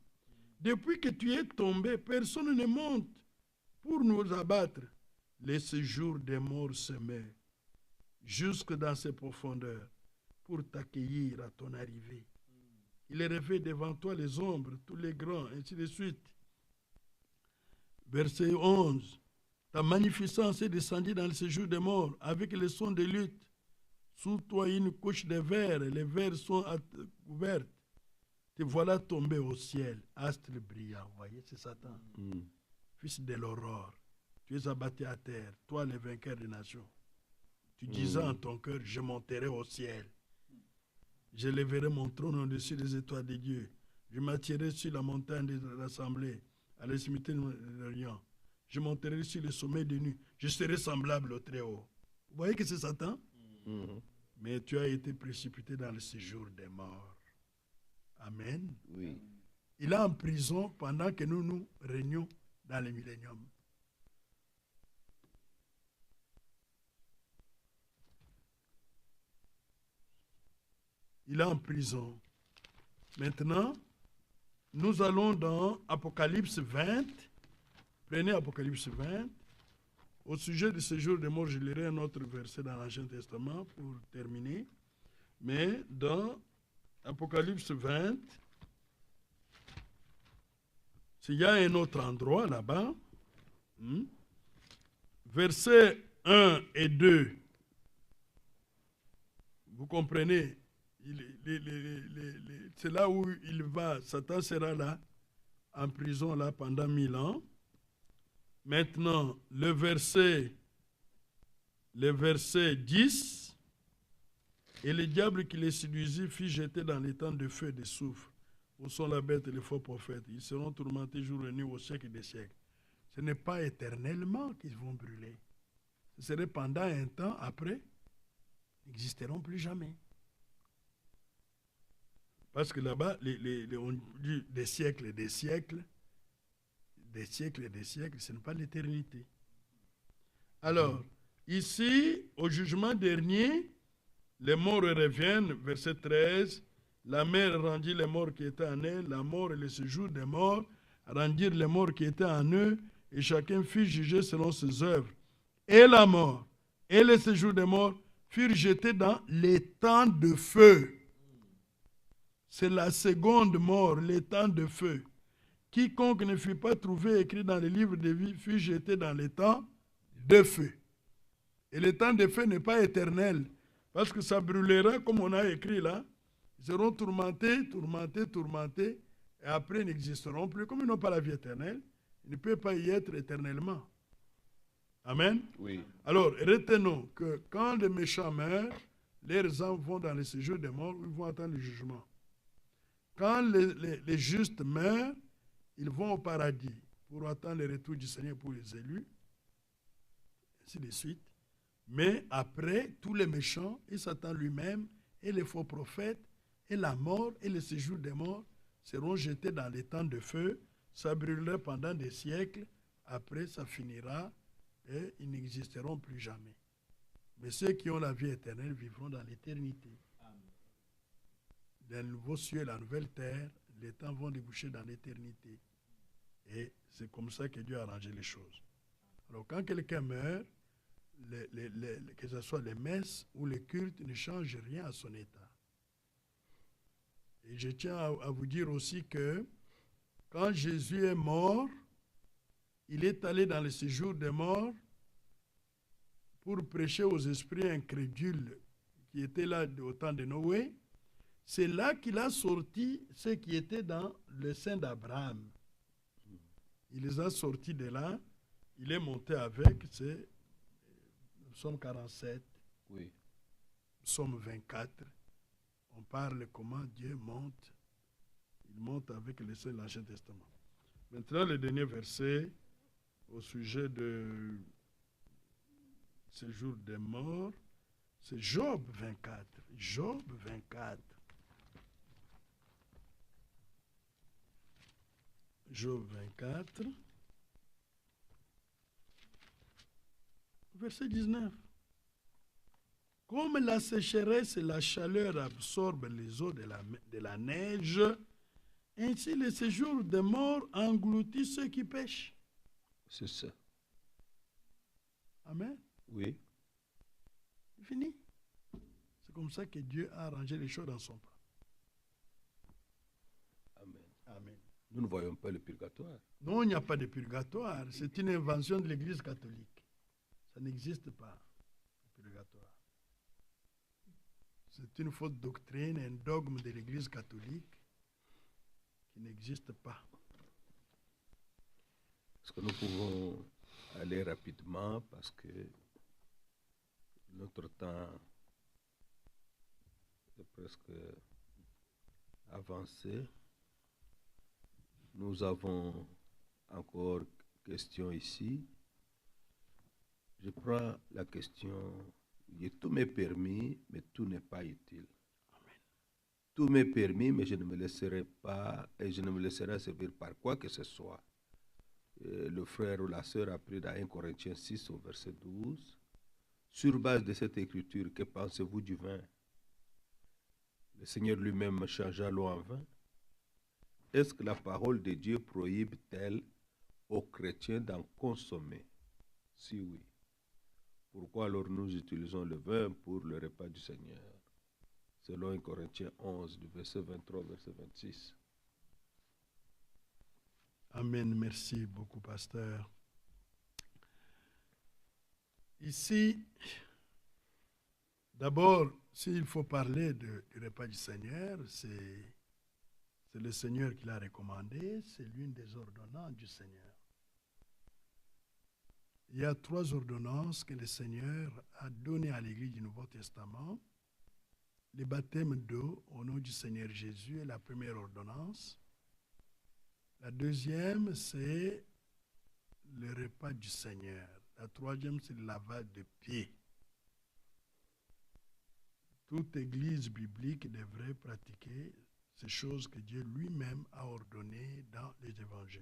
Depuis que tu es tombé, personne ne monte pour nous abattre. Les séjours des morts se met jusque dans ses profondeurs pour t'accueillir à ton arrivée. Il est rêvé devant toi les ombres, tous les grands, ainsi de suite. Verset 11. Ta magnificence est descendue dans le séjour des morts avec le son de lutte. Sous toi une couche de verre, les verres sont ouvertes. Te voilà tombé au ciel, astre brillant. Vous voyez, c'est Satan. Fils de l'aurore, tu es abattu à terre, toi le vainqueur des nations. Tu disais en ton cœur, je monterai au ciel. Je lèverai mon trône au-dessus des étoiles de Dieu. Je m'attirerai sur la montagne de l'assemblée, à l'extrémité de l'Orient. Je monterai sur le sommet des nues. Je serai semblable au Très-Haut. Vous voyez que c'est Satan? Mais tu as été précipité dans le séjour des morts. Amen. Oui. Il est en prison pendant que nous régnons dans le millénium. Il est en prison. Maintenant, nous allons dans Apocalypse 20. Prenez Apocalypse 20. Au sujet du séjour des morts, je lirai un autre verset dans l'Ancien Testament pour terminer. Mais dans Apocalypse 20, il y a un autre endroit là-bas. Versets 1 et 2. Vous comprenez? C'est là où il va. Satan sera là, en prison là pendant 1000 ans. Maintenant, le verset 10, et le diable qui les séduisit fit jeter dans les temps de feu et de soufre où sont la bête et les faux prophètes. Ils seront tourmentés jour et nuit au siècle des siècles. Ce n'est pas éternellement qu'ils vont brûler. Ce serait pendant un temps, après, ils n'existeront plus jamais. Parce que là-bas, on dit des siècles et des siècles, ce n'est pas l'éternité. Alors, ici, au jugement dernier, les morts reviennent, verset 13, la mer rendit les morts qui étaient en elle, la mort et le séjour des morts rendirent les morts qui étaient en eux, et chacun fut jugé selon ses œuvres. Et la mort et le séjour des morts furent jetés dans l'étang de feu. C'est la seconde mort, l'étang de feu. Quiconque ne fut pas trouvé écrit dans le livre de vie fut jeté dans l'étang de feu. Et l'étang de feu n'est pas éternel, parce que ça brûlera, comme on a écrit là. Ils seront tourmentés, et après ils n'existeront plus. Comme ils n'ont pas la vie éternelle, ils ne peuvent pas y être éternellement. Amen. Oui. Alors, retenons que quand les méchants meurent, leurs âmes vont dans le séjour des morts, ils vont attendre le jugement. Quand les justes meurent, ils vont au paradis pour attendre le retour du Seigneur pour les élus, ainsi de suite. Mais après, tous les méchants, et Satan lui-même, et les faux prophètes, et la mort, et le séjour des morts, seront jetés dans les temps de feu. Ça brûlera pendant des siècles. Après, ça finira, et ils n'existeront plus jamais. Mais ceux qui ont la vie éternelle vivront dans l'éternité. Dans le nouveau ciel et la nouvelle terre, les temps vont déboucher dans l'éternité. Et c'est comme ça que Dieu a arrangé les choses. Alors quand quelqu'un meurt, que ce soit les messes ou les cultes ne changent rien à son état. Et je tiens à vous dire aussi que quand Jésus est mort, il est allé dans le séjour des morts pour prêcher aux esprits incrédules qui étaient là au temps de Noé. C'est là qu'il a sorti ceux qui étaient dans le sein d'Abraham. Il les a sortis de là. Il est monté avec, c'est Psaume 47, Oui. Psaume 24. On parle comment Dieu monte. Il monte avec les saints de l'Ancien Testament. Maintenant, le dernier verset au sujet de séjour des morts, c'est Job 24. Job 24. Job 24, verset 19. Comme la sécheresse et la chaleur absorbent les eaux de la neige, ainsi le séjour des morts engloutit ceux qui pêchent. C'est ça. Amen. Oui. C'est fini. C'est comme ça que Dieu a arrangé les choses dans son plan. Amen. Amen. Nous ne voyons pas le purgatoire. Non, il n'y a pas de purgatoire. C'est une invention de l'Église catholique. Ça n'existe pas, le purgatoire. C'est une fausse doctrine, un dogme de l'Église catholique qui n'existe pas. Est-ce que nous pouvons aller rapidement parce que notre temps est presque avancé. Nous avons encore questions ici. Je prends la question. Tout m'est permis, mais tout n'est pas utile. Amen. Tout m'est permis, mais je ne me laisserai pas, et je ne me laisserai servir par quoi que ce soit. Le frère ou la sœur a pris dans 1 Corinthiens 6 au verset 12. Sur base de cette écriture, que pensez-vous du vin? Le Seigneur lui-même changea l'eau en vin. Est-ce que la parole de Dieu prohibe-t-elle aux chrétiens d'en consommer? Si oui. Pourquoi alors nous utilisons le vin pour le repas du Seigneur? Selon 1 Corinthiens 11, du verset 23 au verset 26. Amen. Merci beaucoup, pasteur. Ici, d'abord, s'il faut parler du repas du Seigneur, c'est le Seigneur qui l'a recommandé, c'est l'une des ordonnances du Seigneur. Il y a 3 ordonnances que le Seigneur a données à l'Église du Nouveau Testament. le baptême d'eau au nom du Seigneur Jésus est la première ordonnance. La deuxième, c'est le repas du Seigneur. La troisième, c'est le lavage de pieds. Toute église biblique devrait pratiquer ces choses que Dieu lui-même a ordonnées dans les évangiles.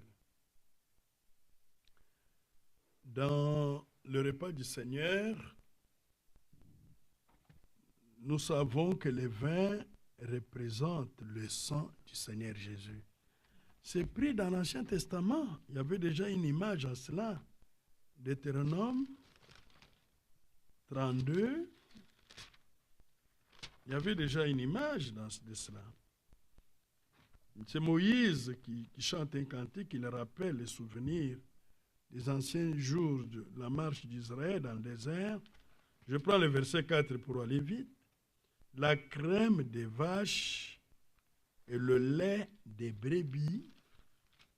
Dans le repas du Seigneur, nous savons que le vin représente le sang du Seigneur Jésus. C'est pris dans l'Ancien Testament. Il y avait déjà une image à cela. Deutéronome 32. Il y avait déjà une image de cela. C'est Moïse qui chante un cantique qui le rappelle les souvenirs des anciens jours de la marche d'Israël dans le désert. Je prends le verset 4 pour aller vite. La crème des vaches et le lait des brebis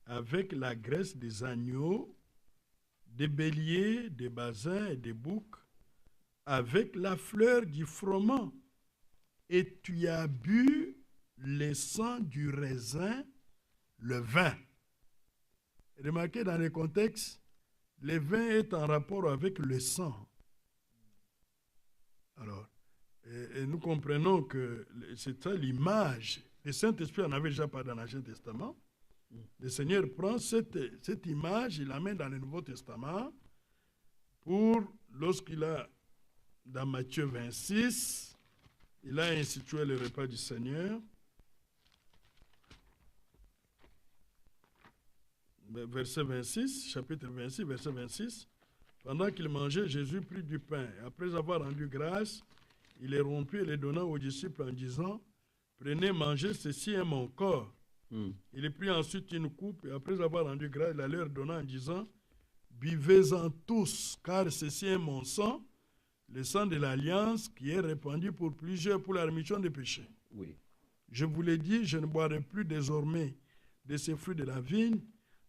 avec la graisse des agneaux, des béliers, des basins et des boucs, avec la fleur du froment. Et tu as bu le sang du raisin, le vin. Remarquez dans le contexte, le vin est en rapport avec le sang. Alors, et nous comprenons que c'est ça l'image. Le Saint-Esprit en avait déjà parlé dans l'Ancien Testament. Le Seigneur prend cette image, il l'amène dans le Nouveau Testament pour, lorsqu'il a, dans Matthieu 26, il a institué le repas du Seigneur. Verset 26, chapitre 26, verset 26. Pendant qu'il mangeait, Jésus prit du pain. Et après avoir rendu grâce, il les rompit et les donna aux disciples en disant, « Prenez, mangez, ceci est mon corps. » Il prit ensuite une coupe et après avoir rendu grâce, il la leur donna en disant, « Buvez-en tous, car ceci est mon sang, le sang de l'alliance qui est répandu pour plusieurs pour la rémission des péchés. Oui. Je vous l'ai dit, je ne boirai plus désormais de ces fruits de la vigne,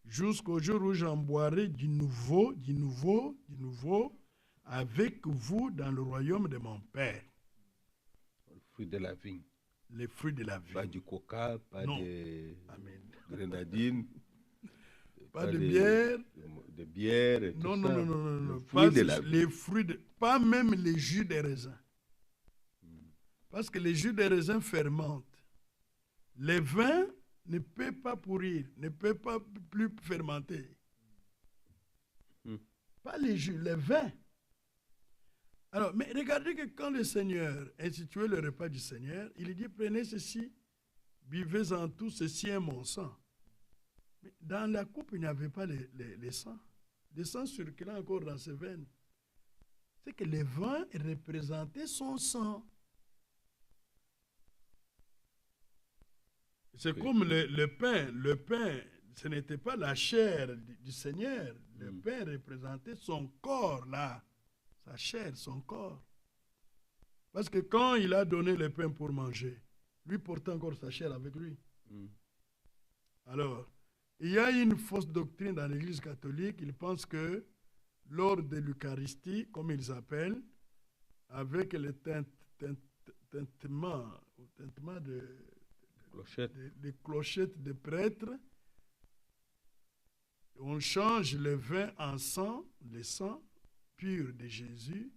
jusqu'au jour où j'en boirai du nouveau, avec vous dans le royaume de mon Père. » Le fruit de la vigne. Les fruits de la vigne. Pas du coca, pas de grenadine. Pas de bière. De bière et non, tout non, ça. non, non, non. Pas les fruits pas même les jus des raisins. Parce que les jus des raisins fermentent. Le vin ne peut pas pourrir, ne peut pas plus fermenter. Pas les jus, le vin. Alors, mais regardez que quand le Seigneur instituait le repas du Seigneur, il dit, prenez ceci, buvez-en tout, ceci est mon sang. Mais dans la coupe, il n'y avait pas les sangs. Le sang circulait encore dans ses veines. C'est que le vin représentait son sang. C'est comme le pain. Le pain, ce n'était pas la chair du Seigneur. Le pain représentait son corps là. Sa chair, son corps. Parce que quand il a donné le pain pour manger, lui portait encore sa chair avec lui. Alors, il y a une fausse doctrine dans l'Église catholique. Ils pensent que lors de l'Eucharistie, comme ils appellent, avec le tintement des clochettes des prêtres, on change le vin en sang, le sang pur de Jésus,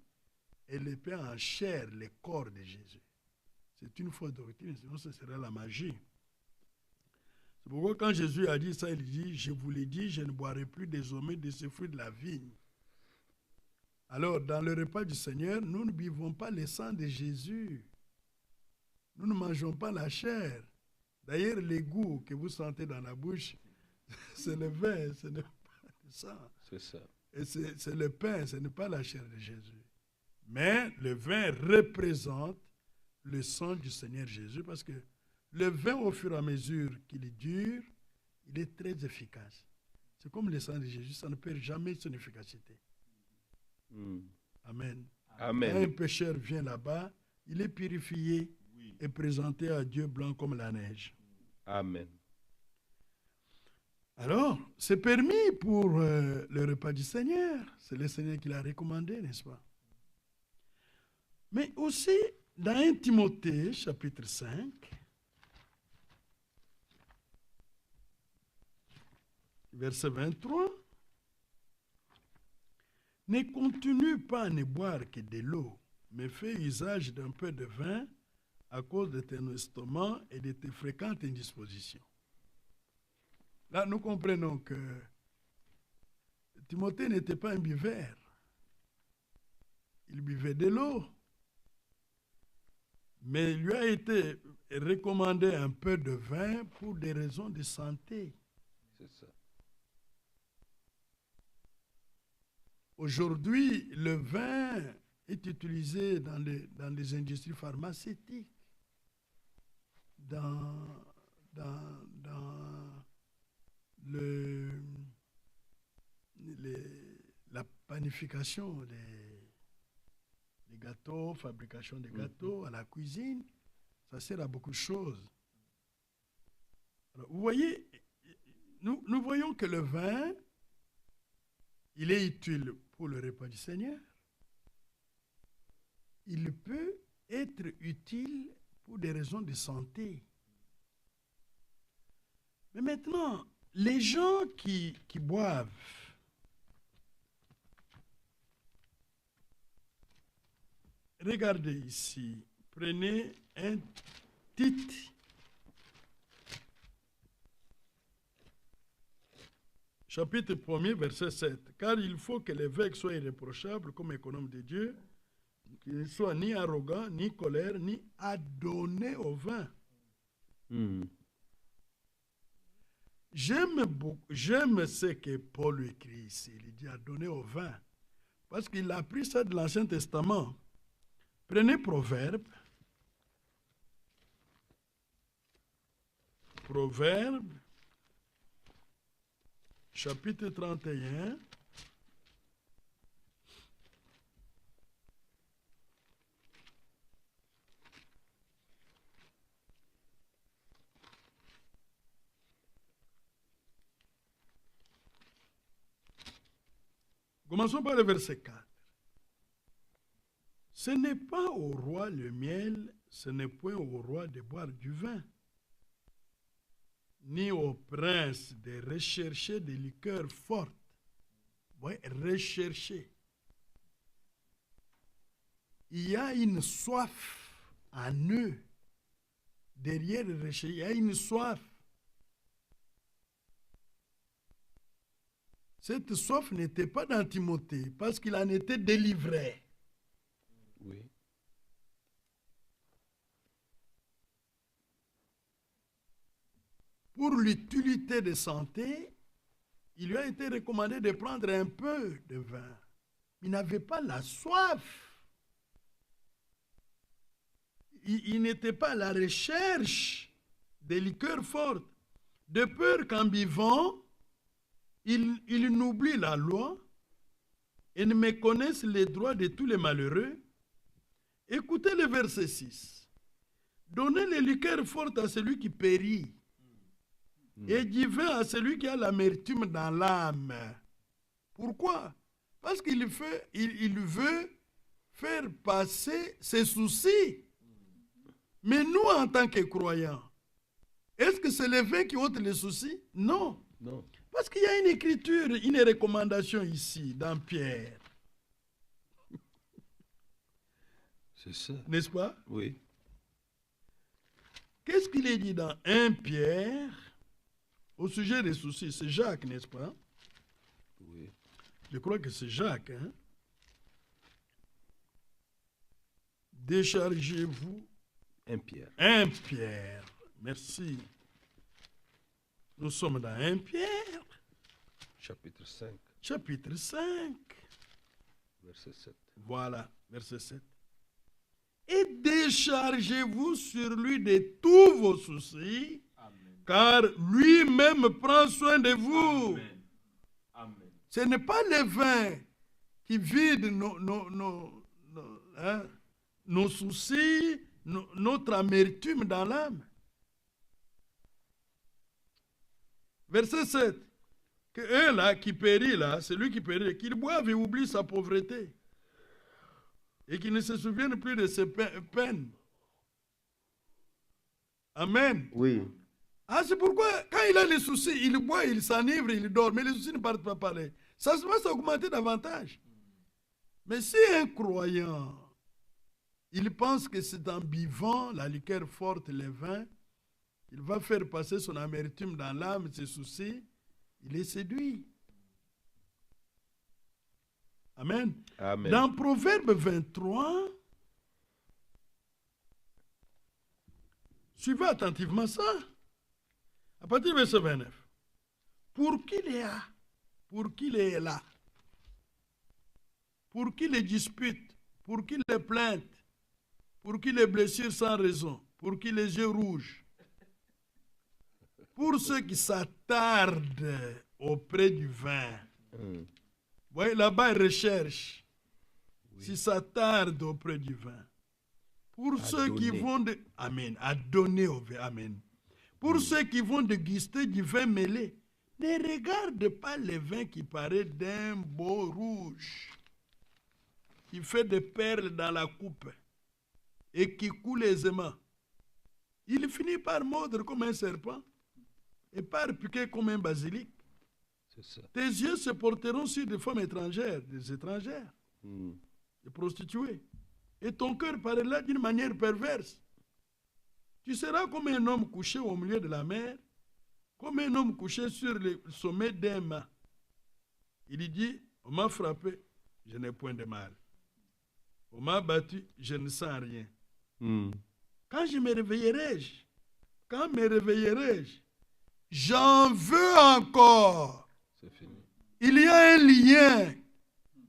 et le pain en chair, le corps de Jésus. C'est une fausse doctrine, sinon ce serait la magie. C'est pourquoi quand Jésus a dit ça, il dit, je vous l'ai dit, je ne boirai plus désormais de ce fruit de la vigne. Alors, dans le repas du Seigneur, nous ne buvons pas le sang de Jésus. Nous ne mangeons pas la chair. D'ailleurs, les goûts que vous sentez dans la bouche, c'est le vin, ce n'est pas le sang. C'est ça. Et c'est le pain, ce n'est pas la chair de Jésus. Mais le vin représente le sang du Seigneur Jésus parce que le vin, au fur et à mesure qu'il est dur, il est très efficace. C'est comme le sang de Jésus, ça ne perd jamais son efficacité. Amen. Amen. Quand un pécheur vient là-bas, il est purifié et présenté à Dieu blanc comme la neige. Amen. Alors, c'est permis pour le repas du Seigneur. C'est le Seigneur qui l'a recommandé, n'est-ce pas? Mais aussi, Dans 1 Timothée, chapitre 5, verset 23, ne continue pas à ne boire que de l'eau, mais fais usage d'un peu de vin à cause de ton estomac et de tes fréquentes indispositions. Là, nous comprenons que Timothée n'était pas un buveur. Il buvait de l'eau. Mais il lui a été recommandé un peu de vin pour des raisons de santé. C'est ça. Aujourd'hui, le vin est utilisé dans les industries pharmaceutiques, dans la panification des gâteaux, fabrication des gâteaux, à la cuisine. Ça sert à beaucoup de choses. Alors, vous voyez, nous voyons que le vin, il est utile pour le repas du Seigneur. Il peut être utile pour des raisons de santé. Mais maintenant, les gens qui boivent, regardez ici, prenez un Tite, chapitre 1er, verset 7. Car il faut que l'évêque soit irréprochable comme économe de Dieu, qu'il ne soit ni arrogant, ni colère, ni adonné au vin. J'aime ce que Paul écrit ici. Il dit adonné au vin. Parce qu'il a pris ça de l'Ancien Testament. Prenez Proverbe, chapitre 31. Commençons par le verset 4. Ce n'est pas au roi le miel, ce n'est point au roi de boire du vin, ni au prince de rechercher des liqueurs fortes. Oui, rechercher. Il y a une soif en eux. Derrière le recherche, il y a une soif. Cette soif n'était pas dans Timothée, parce qu'il en était délivré. Oui. Pour l'utilité de santé, il lui a été recommandé de prendre un peu de vin. Il n'avait pas la soif. Il n'était pas à la recherche des liqueurs fortes, de peur qu'en buvant, il n'oublie la loi et ne méconnaisse les droits de tous les malheureux. Écoutez le verset 6. Donnez les liqueurs fortes à celui qui périt et du vin à celui qui a l'amertume dans l'âme. Pourquoi? Parce qu'il veut faire passer ses soucis. Mais nous, en tant que croyants, est-ce que c'est le vin qui ôte les soucis? Non. Non. Parce qu'il y a une écriture, une recommandation ici, dans Pierre. C'est ça. N'est-ce pas? Oui. Qu'est-ce qu'il est dit dans 1 Pierre au sujet des soucis? C'est Jacques, n'est-ce pas? Oui. Je crois que c'est Jacques. Hein? Déchargez-vous. 1 Pierre. 1 Pierre. Merci. Nous sommes dans 1 Pierre. Chapitre 5. Chapitre 5. Verset 7. Voilà, verset 7. Et déchargez-vous sur lui de tous vos soucis, car lui-même prend soin de vous. Amen. Amen. Ce n'est pas le vin qui vide nos soucis, notre amertume dans l'âme. Verset 7. Que eux là, qui périt là, celui qui périt, qu'il boive et oublie sa pauvreté. et qu'il ne se souvienne plus de ses peines. Amen. Oui. Ah, c'est pourquoi, quand il a les soucis, il boit, il s'enivre, il dort, mais les soucis ne partent pas par les. Ça se va s'augmenter davantage. Mais si un croyant, il pense que c'est en buvant la liqueur forte, les vins, il va faire passer son amertume dans l'âme, ses soucis, il est séduit. Amen. Amen. Dans Proverbe 23, suivez attentivement ça. À partir du verset 29. Pour qui il est là? Pour qui il est là? Pour qui les disputes? Pour qui les plaintes? Pour qui les blessures sans raison? Pour qui les yeux rouges? Pour ceux qui s'attardent auprès du vin. Vous voyez, là-bas, ils recherchent. Si s'attardent auprès du vin. Pour ceux qui vont de... Amen. À donner au vin. Amen. Pour ceux qui vont déguster du vin mêlé, ne regarde pas le vin qui paraît d'un beau rouge, qui fait des perles dans la coupe et qui coule aisément. Il finit par mordre comme un serpent et par piquer comme un basilic. C'est ça. Tes yeux se porteront sur des femmes étrangères, des prostituées. Et ton cœur parlera d'une manière perverse. Tu seras comme un homme couché au milieu de la mer, comme un homme couché sur le sommet d'un mât. Il dit, on m'a frappé, je n'ai point de mal. On m'a battu, je ne sens rien. Quand me réveillerai-je, j'en veux encore. C'est fini. Il y a un lien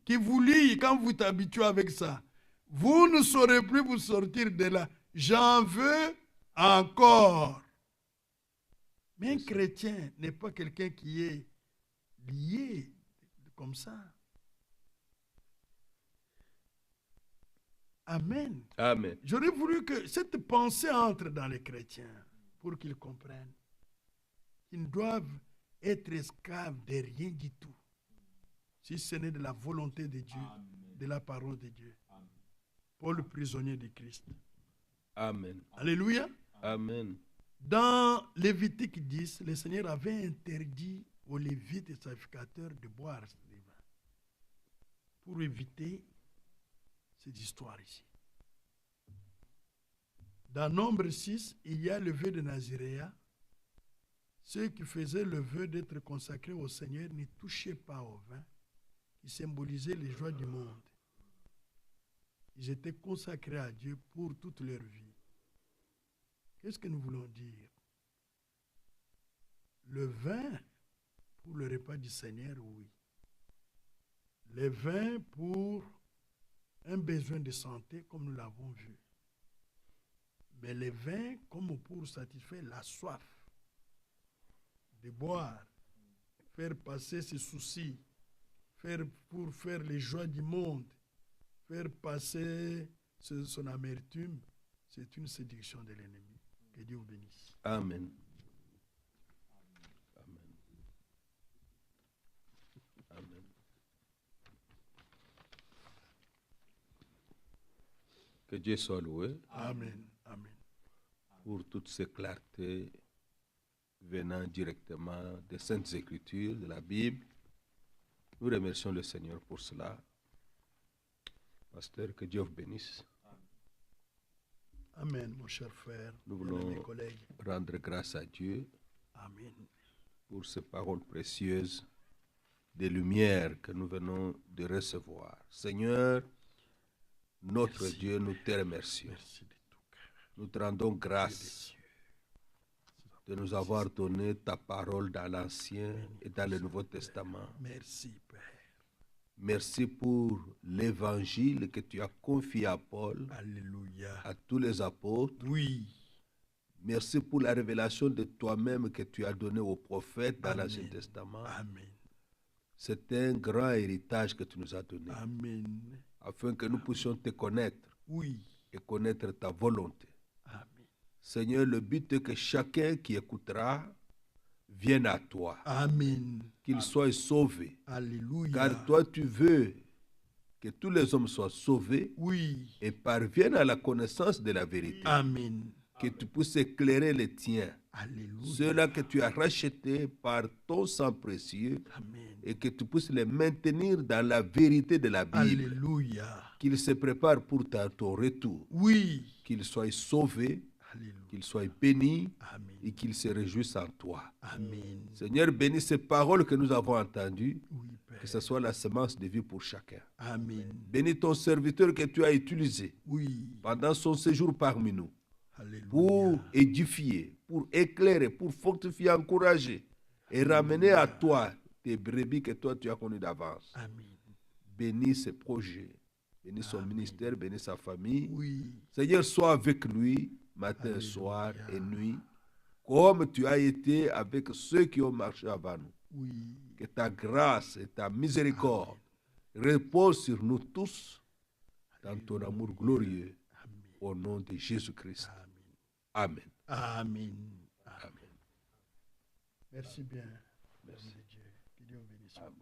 qui vous lie quand vous t'habituez avec ça. Vous ne saurez plus vous sortir de là. J'en veux encore. Mais un chrétien n'est pas quelqu'un qui est lié comme ça. Amen. Amen. J'aurais voulu que cette pensée entre dans les chrétiens pour qu'ils comprennent qu'ils doivent être esclaves de rien du tout. Si ce n'est de la volonté de Dieu, de la parole de Dieu. Paul, le prisonnier de Christ. Amen. Alléluia. Amen. Dans Lévitique 10, le Seigneur avait interdit aux Lévites et sacrificateurs de boire du vin pour éviter cette histoire ici. Dans Nombre 6, il y a le vœu de Naziréa. Ceux qui faisaient le vœu d'être consacrés au Seigneur ne touchaient pas au vin qui symbolisait les joies du monde. Ils étaient consacrés à Dieu pour toute leur vie. Qu'est-ce que nous voulons dire? Le vin pour le repas du Seigneur, oui. Le vin pour un besoin de santé, comme nous l'avons vu. Mais le vin comme pour satisfaire la soif de boire, faire passer ses soucis, pour faire les joies du monde, faire passer son amertume, c'est une séduction de l'ennemi. Que Dieu vous bénisse. Amen. Amen. Amen. Que Dieu soit loué. Amen. Amen. Pour toutes ces clartés venant directement des Saintes Écritures, de la Bible. Nous remercions le Seigneur pour cela. Pasteur, que Dieu vous bénisse. Amen, mon cher frère. Nous mes voulons collègues. rendre grâce à Dieu Amen. pour ces paroles précieuses de lumière que nous venons de recevoir. Seigneur, notre Merci. Dieu, nous te remercions. Merci de tout cœur. Nous te rendons Dieu grâce des cieux. de nous avoir donné ta parole dans l'Ancien et dans le Nouveau Testament. Merci, Père. Merci pour l'évangile que tu as confié à Paul, Alléluia. à tous les apôtres. Oui. Merci pour la révélation de toi-même que tu as donnée aux prophètes dans Amen. l'Ancien Testament. Amen. C'est un grand héritage que tu nous as donné, Amen. afin que nous puissions te connaître Oui. et connaître ta volonté. Amen. Seigneur, le but est que chacun qui écoutera vienne à toi, Amen. qu'il soit sauvé. Alléluia. Car toi, tu veux que tous les hommes soient sauvés Oui. et parviennent à la connaissance de la vérité. Amen. Que tu puisses éclairer les tiens, Alléluia. ceux-là que tu as rachetés par ton sang précieux, Amen. et que tu puisses les maintenir dans la vérité de la Bible. Alléluia. Qu'ils se préparent pour ton retour. Oui. Qu'ils soient sauvés, Alléluia. qu'ils soient bénis Amen. et qu'ils se réjouissent en toi. Amen. Seigneur, bénis ces paroles que nous avons entendues, Oui, Père. que ce soit la semence de vie pour chacun. Amen. Bénis ton serviteur que tu as utilisé Oui. pendant son séjour parmi nous Alléluia. pour édifier, pour éclairer, pour fortifier, encourager et ramener à toi tes brebis que toi tu as connues d'avance. Amen. Bénis ses projets, bénis son ministère, bénis sa famille. Oui. Seigneur, sois avec lui matin, Alléluia. soir et nuit, comme tu as été avec ceux qui ont marché avant nous. Oui. Que ta grâce et ta miséricorde reposent sur nous tous dans ton amour glorieux. Amen. Au nom de Jésus-Christ. Amen. Amen. Amen. Amen. Merci bien. Merci. Dieu. Que Dieu bénisse. Amen.